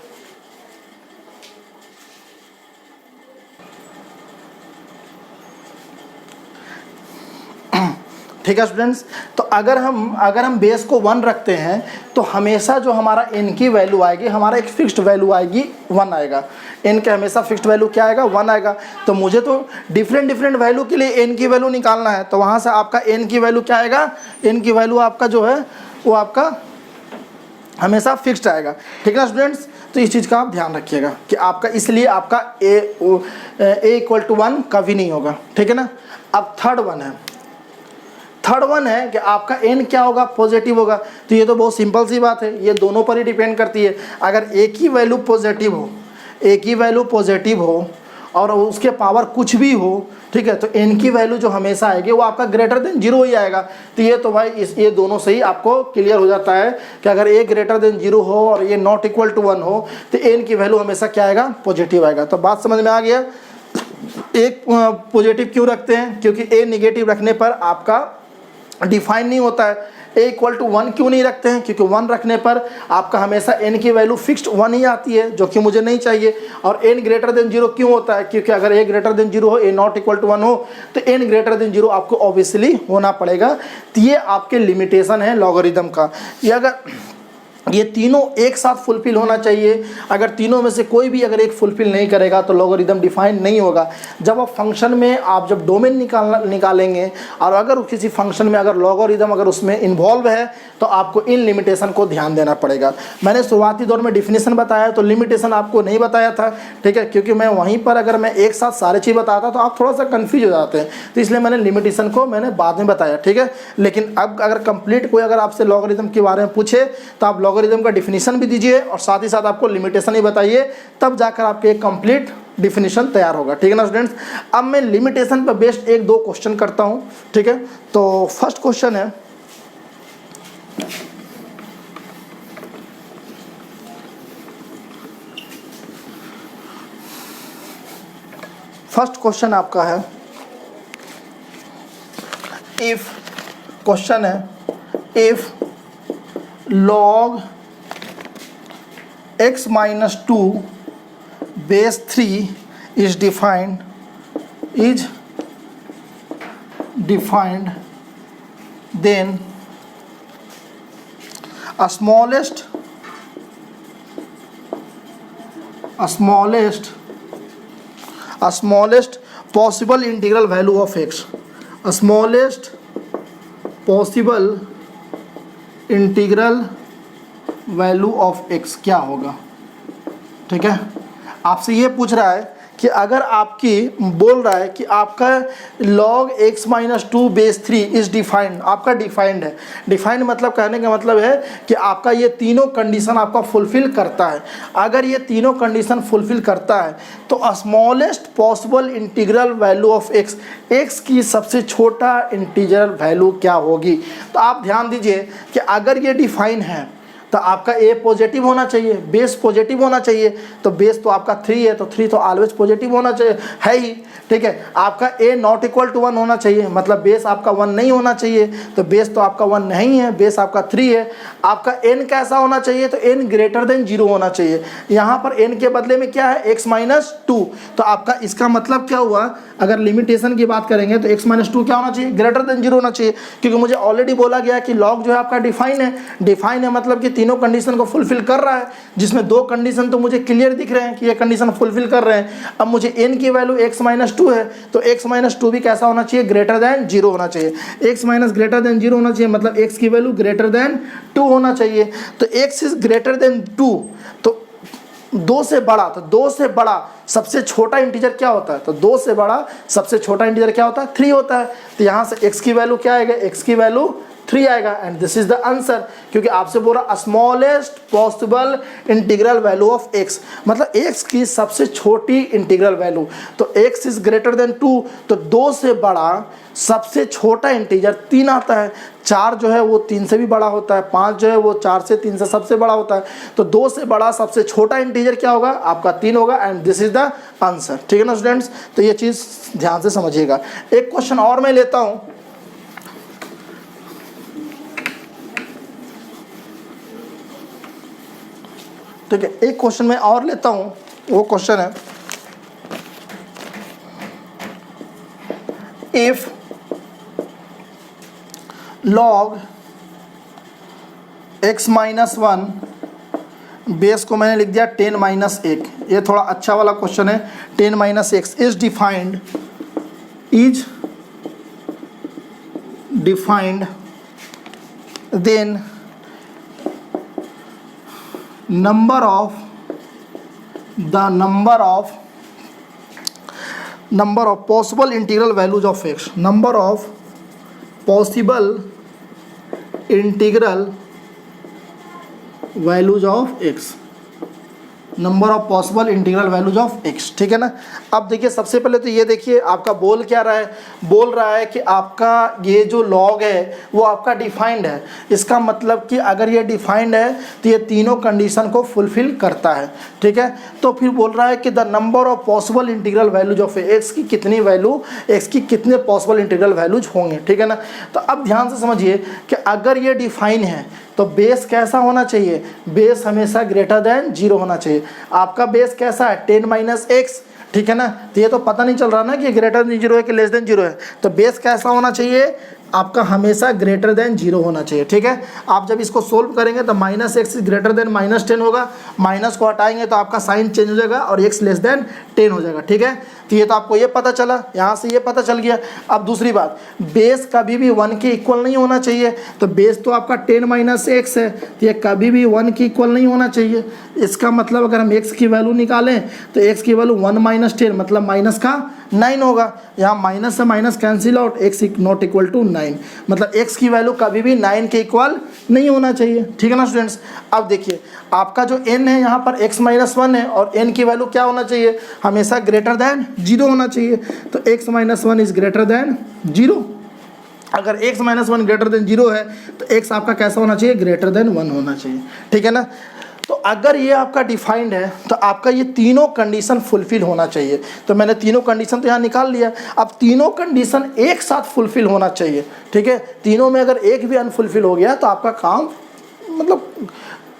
ठीक है स्टूडेंट्स। तो अगर हम बेस को 1 रखते हैं तो हमेशा जो हमारा n की वैल्यू आएगी, हमारा एक फिक्स्ड वैल्यू आएगी, 1 आएगा। n का हमेशा फिक्स्ड वैल्यू क्या आएगा, 1 आएगा। तो मुझे तो डिफरेंट वैल्यू के लिए n की वैल्यू निकालना है, तो वहाँ से आपका n की वैल्यू क्या आएगा, n की वैल्यू आपका जो है वो आपका हमेशा फिक्स्ड आएगा, ठीक है ना स्टूडेंट्स। तो इस चीज़ का आप ध्यान रखिएगा कि आपका, इसलिए आपका a इक्वल टू 1 कभी नहीं होगा, ठीक है ना। अब थर्ड वन है कि आपका n क्या होगा, पॉजिटिव होगा। तो ये तो बहुत सिंपल सी बात है, ये दोनों पर ही डिपेंड करती है। अगर एक ही वैल्यू पॉजिटिव हो और उसके पावर कुछ भी हो, ठीक है, तो n की वैल्यू जो हमेशा आएगी वो आपका ग्रेटर देन 0 ही आएगा। तो ये तो भाई ये दोनों से ही आपको क्लियर हो जाता है कि अगर a ग्रेटर देन 0 हो और ये नॉट इक्वल टू 1 हो तो n की वैल्यू हमेशा क्या आएगा, पॉजिटिव आएगा। तो बात समझ में आ गया। एक पॉजिटिव क्यों रखते हैं, क्योंकि a निगेटिव रखने पर आपका डिफाइन नहीं होता है। a इक्वल टू 1 क्यों नहीं रखते हैं, क्योंकि 1 रखने पर आपका हमेशा n की वैल्यू फिक्स्ड 1 ही आती है, जो कि मुझे नहीं चाहिए। और n ग्रेटर देन 0 क्यों होता है, क्योंकि अगर a ग्रेटर देन 0 हो, a नॉट इक्वल टू 1 हो, तो n ग्रेटर देन 0 आपको ऑब्वियसली होना पड़ेगा। तो ये आपके लिमिटेशन है लॉगरिदम का। ये अगर ये तीनों एक साथ फुलफिल होना चाहिए, अगर तीनों में से कोई भी अगर एक फुलफिल नहीं करेगा तो लॉगरिदम डिफाइन नहीं होगा। जब आप फंक्शन में आप जब डोमेन निकालेंगे और अगर किसी फंक्शन में अगर लॉगरिदम अगर उसमें इन्वॉल्व है तो आपको इन लिमिटेशन को ध्यान देना पड़ेगा। मैंने शुरुआती दौर में डिफिनेशन बताया तो लिमिटेशन आपको नहीं बताया था, ठीक है, क्योंकि मैं वहीं पर अगर मैं एक साथ सारे चीज़ बताता तो आप थोड़ा सा कन्फ्यूज हो जाते हैं, तो इसलिए मैंने लिमिटेशन को मैंने बाद में बताया, ठीक है। लेकिन अब अगर कंप्लीट कोई अगर आपसे लॉगरिदम के बारे में पूछे तो आप लॉगरिदम का डिफिनीशन भी दीजिए और साथ ही साथ आपको लिमिटेशन ही बताइए, तब जाकर आपके एक कंप्लीट डिफिनीशन तैयार होगा, ठीक है ना स्टूडेंट्स। अब मैं लिमिटेशन पर बेस्ड 1-2 क्वेश्चन करता हूं, ठीक है। तो फर्स्ट क्वेश्चन है, आपका है if log x minus 2 base 3 is defined then a smallest possible integral value of x, a smallest possible integral value of x क्या होगा, ठीक है। आपसे ये पूछ रहा है कि अगर आपकी बोल रहा है कि आपका log x minus 2 base 3 is defined, आपका डिफाइंड है। डिफाइंड मतलब कहने का मतलब है कि आपका ये तीनों कंडीशन आपका फुलफिल करता है। अगर ये तीनों कंडीशन फुलफिल करता है तो smallest possible integral value of x की सबसे छोटा इंटीग्रल वैल्यू क्या होगी। तो आप ध्यान दीजिए कि अगर ये डिफाइन है, तो आपका ए पॉजिटिव होना चाहिए, बेस पॉजिटिव होना चाहिए, तो बेस तो आपका 3 है, तो 3 तो ऑलवेज पॉजिटिव होना चाहिए, है ही, ठीक है। आपका ए नॉट इक्वल टू 1 होना चाहिए, मतलब बेस आपका 1 नहीं होना चाहिए, तो बेस तो आपका 1 नहीं है, बेस आपका 3 है। आपका n कैसा होना चाहिए, तो n ग्रेटर देन 0 होना चाहिए। यहाँ पर n के बदले में क्या है, x माइनस 2, तो आपका इसका मतलब क्या हुआ, अगर लिमिटेशन की बात करेंगे तो x माइनस 2 क्या होना चाहिए, ग्रेटर देन 0 होना चाहिए, क्योंकि मुझे ऑलरेडी बोला गया कि लॉग जो है आपका डिफाइन है। डिफाइन है मतलब कि तीनों कंडीशन को फुलफिल कर रहा है, जिसमें 2 कंडीशन तो मुझे क्लियर दिख रहे हैं कि ये कंडीशन फुलफिल कर रहे हैं। अब मुझे n की वैल्यू x माइनस 2 है, तो x माइनस 2 भी कैसा होना चाहिए, ग्रेटर देन 0 होना चाहिए। x माइनस ग्रेटर देन 0 होना चाहिए, मतलब x की वैल्यू ग्रेटर देन 2 होना चाहिए। तो x इज ग्रेटर देन 2, तो 2 से बड़ा, तो 2 से बड़ा सबसे छोटा इंटीजर क्या होता है, तो 2 से बड़ा सबसे छोटा इंटीजर क्या होता है, 3 होता है। तो यहाँ से x की वैल्यू क्या आएगा, x की वैल्यू 3 आएगा, and this is the answer, क्योंकि आपसे बोल रहा smallest possible integral value of x, मतलब x की सबसे छोटी इंटीग्रल वैल्यू। तो x इज ग्रेटर देन 2, तो 2 से बड़ा सबसे छोटा इंटीजर 3 आता है। 4 जो है वो 3 से भी बड़ा होता है, 5 जो है वो 4 से 3 से सबसे बड़ा होता है। तो 2 से बड़ा सबसे छोटा इंटीजर क्या होगा, आपका 3 होगा, and this is the answer, ठीक है ना स्टूडेंट्स। तो ये चीज़ ध्यान से समझिएगा। एक क्वेश्चन और मैं लेता हूँ, ठीक है, एक क्वेश्चन मैं और लेता हूं, वो क्वेश्चन है, if log x minus 1, base को मैंने लिख दिया 10 माइनस 1, ये थोड़ा अच्छा वाला क्वेश्चन है। 10 minus x is defined then number of possible integral values of x, number of possible integral values of x, number of possible integral values of x, ठीक है ना। अब देखिए सबसे पहले तो ये देखिए आपका बोल क्या रहा है, बोल रहा है कि आपका ये जो लॉग है वो आपका डिफाइंड है। इसका मतलब कि अगर ये डिफाइंड है तो ये तीनों कंडीशन को फुलफिल करता है, ठीक है। तो फिर बोल रहा है कि the number of possible integral values of x की कितनी वैल्यू, x की कितने पॉसिबल इंटीग्रल वैल्यूज होंगे, ठीक है ना। तो अब ध्यान से समझिए कि अगर ये डिफाइन है तो बेस कैसा होना चाहिए, बेस हमेशा ग्रेटर देन 0 होना चाहिए। आपका बेस कैसा है, 10 माइनस एक्स, ठीक है ना। तो ये तो पता नहीं चल रहा ना कि ग्रेटर देन 0 है कि लेस देन 0 है, तो बेस कैसा होना चाहिए, आपका हमेशा ग्रेटर देन 0 होना चाहिए, ठीक है। आप जब इसको सोल्व करेंगे तो minus x greater than minus 10 होगा, माइनस को हटाएंगे तो आपका साइन चेंज हो जाएगा और एक्स लेस देन 10 हो जाएगा, ठीक है। तो ये तो आपको ये पता चला, यहाँ से ये पता चल गया। अब दूसरी बात, बेस कभी भी 1 के इक्वल नहीं होना चाहिए, तो बेस तो आपका 10 माइनस एक्स है, तो ये कभी भी 1 के इक्वल नहीं होना चाहिए। इसका मतलब अगर हम x की वैल्यू निकालें तो x की वैल्यू 1 माइनस 10 मतलब माइनस का 9 होगा। यहाँ माइनस से minus cancel out, x not equal to 9, मतलब x की वैल्यू कभी भी 9 के इक्वल नहीं होना चाहिए, ठीक है ना स्टूडेंट्स। अब देखिए आपका जो n है यहाँ पर x माइनस 1 है और n की वैल्यू क्या होना चाहिए, हमेशा ग्रेटर देन 0 होना चाहिए। तो x minus 1 is greater than 0। अगर x माइनस 1 ग्रेटर देन 0 है तो x आपका कैसा होना चाहिए, ग्रेटर देन 1 होना चाहिए, ठीक है ना। तो अगर ये आपका डिफाइंड है तो आपका ये तीनों कंडीशन फुलफिल होना चाहिए। तो मैंने तीनों कंडीशन तो यहाँ निकाल लिया, अब तीनों कंडीशन एक साथ फुलफिल होना चाहिए, ठीक है। तीनों में अगर एक भी अनफुलफिल हो गया तो आपका काम मतलब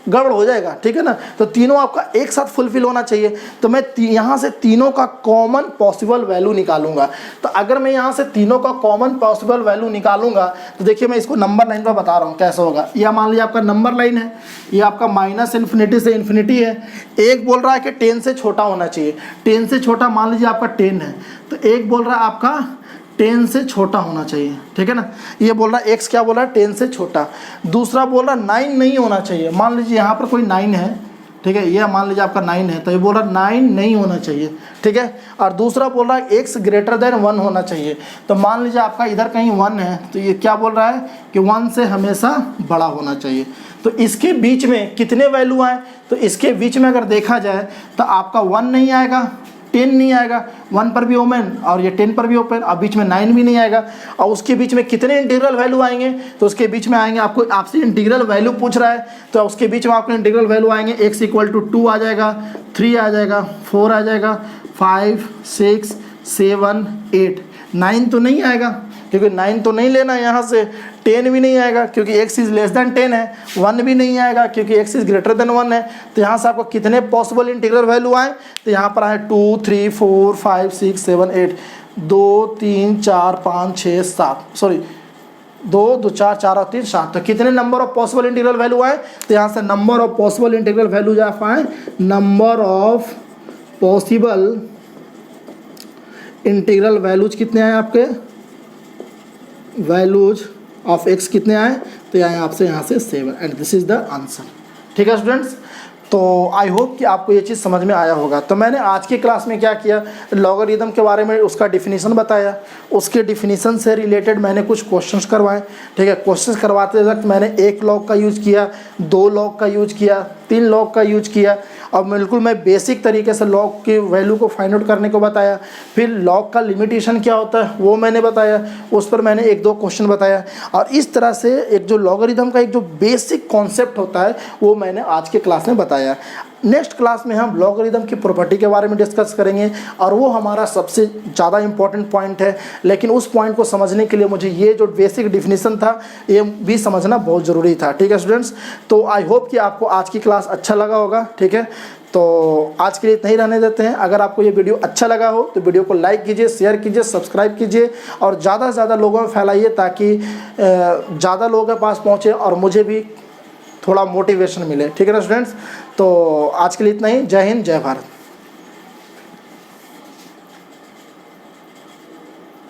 गड़बड़ हो जाएगा, ठीक है ना। तो तीनों आपका एक साथ फुलफिल होना चाहिए। तो मैं यहाँ से तीनों का कॉमन पॉसिबल वैल्यू निकालूंगा। तो अगर मैं यहाँ से तीनों का कॉमन पॉसिबल वैल्यू निकालूंगा तो देखिए मैं इसको नंबर लाइन पर बता रहा हूँ कैसे होगा। यह मान लीजिए आपका नंबर लाइन है, ये आपका माइनस इन्फिनिटी से इन्फिनिटी है। एक बोल रहा है कि 10 से छोटा होना चाहिए, 10 से छोटा मान लीजिए आपका 10 है, तो एक बोल रहा है आपका 10 से छोटा होना चाहिए, ठीक है ना। ये बोल रहा है x क्या बोल रहा है, 10 से छोटा। दूसरा बोल रहा है 9 नहीं होना चाहिए, मान लीजिए यहाँ पर कोई 9 है, ठीक है, ये मान लीजिए आपका 9 है, तो ये बोल रहा है 9 नहीं होना चाहिए, ठीक है। और दूसरा बोल रहा है x ग्रेटर देन 1 होना चाहिए। तो मान लीजिए आपका इधर कहीं 1 है, तो ये क्या बोल रहा है कि 1 से हमेशा बड़ा होना चाहिए। तो इसके बीच में कितने वैल्यू आए, तो इसके बीच में अगर देखा जाए तो आपका 1 नहीं आएगा, 10 नहीं आएगा, 1 पर भी ओपन और ये 10 पर भी ओपन, और बीच में 9 भी नहीं आएगा। और उसके बीच में कितने इंटीग्रल वैल्यू आएंगे, तो उसके बीच में आएंगे, आपको आपसे इंटीग्रल वैल्यू पूछ रहा है तो उसके बीच में आपको इंटीग्रल वैल्यू आएंगे, x इक्वल टू 2 आ जाएगा, 3 आ जाएगा, 4 आ जाएगा, 5, 6, 7, 8, 9 तो नहीं आएगा क्योंकि 9 तो नहीं लेना है यहाँ से, 10 भी नहीं आएगा क्योंकि x इज लेस देन 10 है, 1 भी नहीं आएगा क्योंकि x इज ग्रेटर देन 1 है। तो यहाँ से आपको कितने पॉसिबल इंटीग्रल वैल्यू आए, तो यहाँ पर आए 2, 3, 4, 5, 6, 7, 8, 2, 3, 4, 5, 6, 7, सॉरी 2, 2, 4, 4 और 3, 7। तो कितने number of possible integral value आए, तो यहाँ से number of possible integral value जा पाए, number of possible integral values कितने आए आपके, वैल्यूज ऑफ x कितने आए, तो आए आपसे यहाँ से 7 and this is the answer. ठीक है स्टूडेंट्स, तो आई होप कि आपको ये चीज़ समझ में आया होगा। तो मैंने आज की क्लास में क्या किया, लॉगरिदम के बारे में उसका डिफिनीशन बताया, उसके डिफिनीशन से रिलेटेड मैंने कुछ क्वेश्चंस करवाए। ठीक है, क्वेश्चंस करवाते वक्त मैंने 1 लॉग का यूज़ किया, 2 लॉग का यूज़ किया, 3 लॉग का यूज किया, और बिल्कुल मैं बेसिक तरीके से लॉग की वैल्यू को फाइंड आउट करने को बताया। फिर लॉग का लिमिटेशन क्या होता है वो मैंने बताया, उस पर मैंने 1-2 क्वेश्चन बताया। और इस तरह से एक जो लॉगरिदम का एक जो बेसिक कॉन्सेप्ट होता है वो मैंने आज के क्लास में बताया। नेक्स्ट क्लास में हम लॉगरिदम की प्रॉपर्टी के बारे में डिस्कस करेंगे और वो हमारा सबसे ज़्यादा इम्पॉर्टेंट पॉइंट है, लेकिन उस पॉइंट को समझने के लिए मुझे ये जो बेसिक डिफिनीशन था ये भी समझना बहुत ज़रूरी था। ठीक है स्टूडेंट्स, तो आई होप कि आपको आज की क्लास अच्छा लगा होगा। ठीक है, तो आज के लिए इतना ही रहने देते हैं। अगर आपको ये वीडियो अच्छा लगा हो तो वीडियो को लाइक कीजिए, शेयर कीजिए, सब्सक्राइब कीजिए और ज़्यादा से ज़्यादा लोगों में फैलाइए ताकि ज़्यादा लोगों के पास पहुँचे और मुझे भी थोड़ा मोटिवेशन मिले। ठीक है ना स्टूडेंट्स, तो आज के लिए इतना ही। जय हिंद, जय भारत।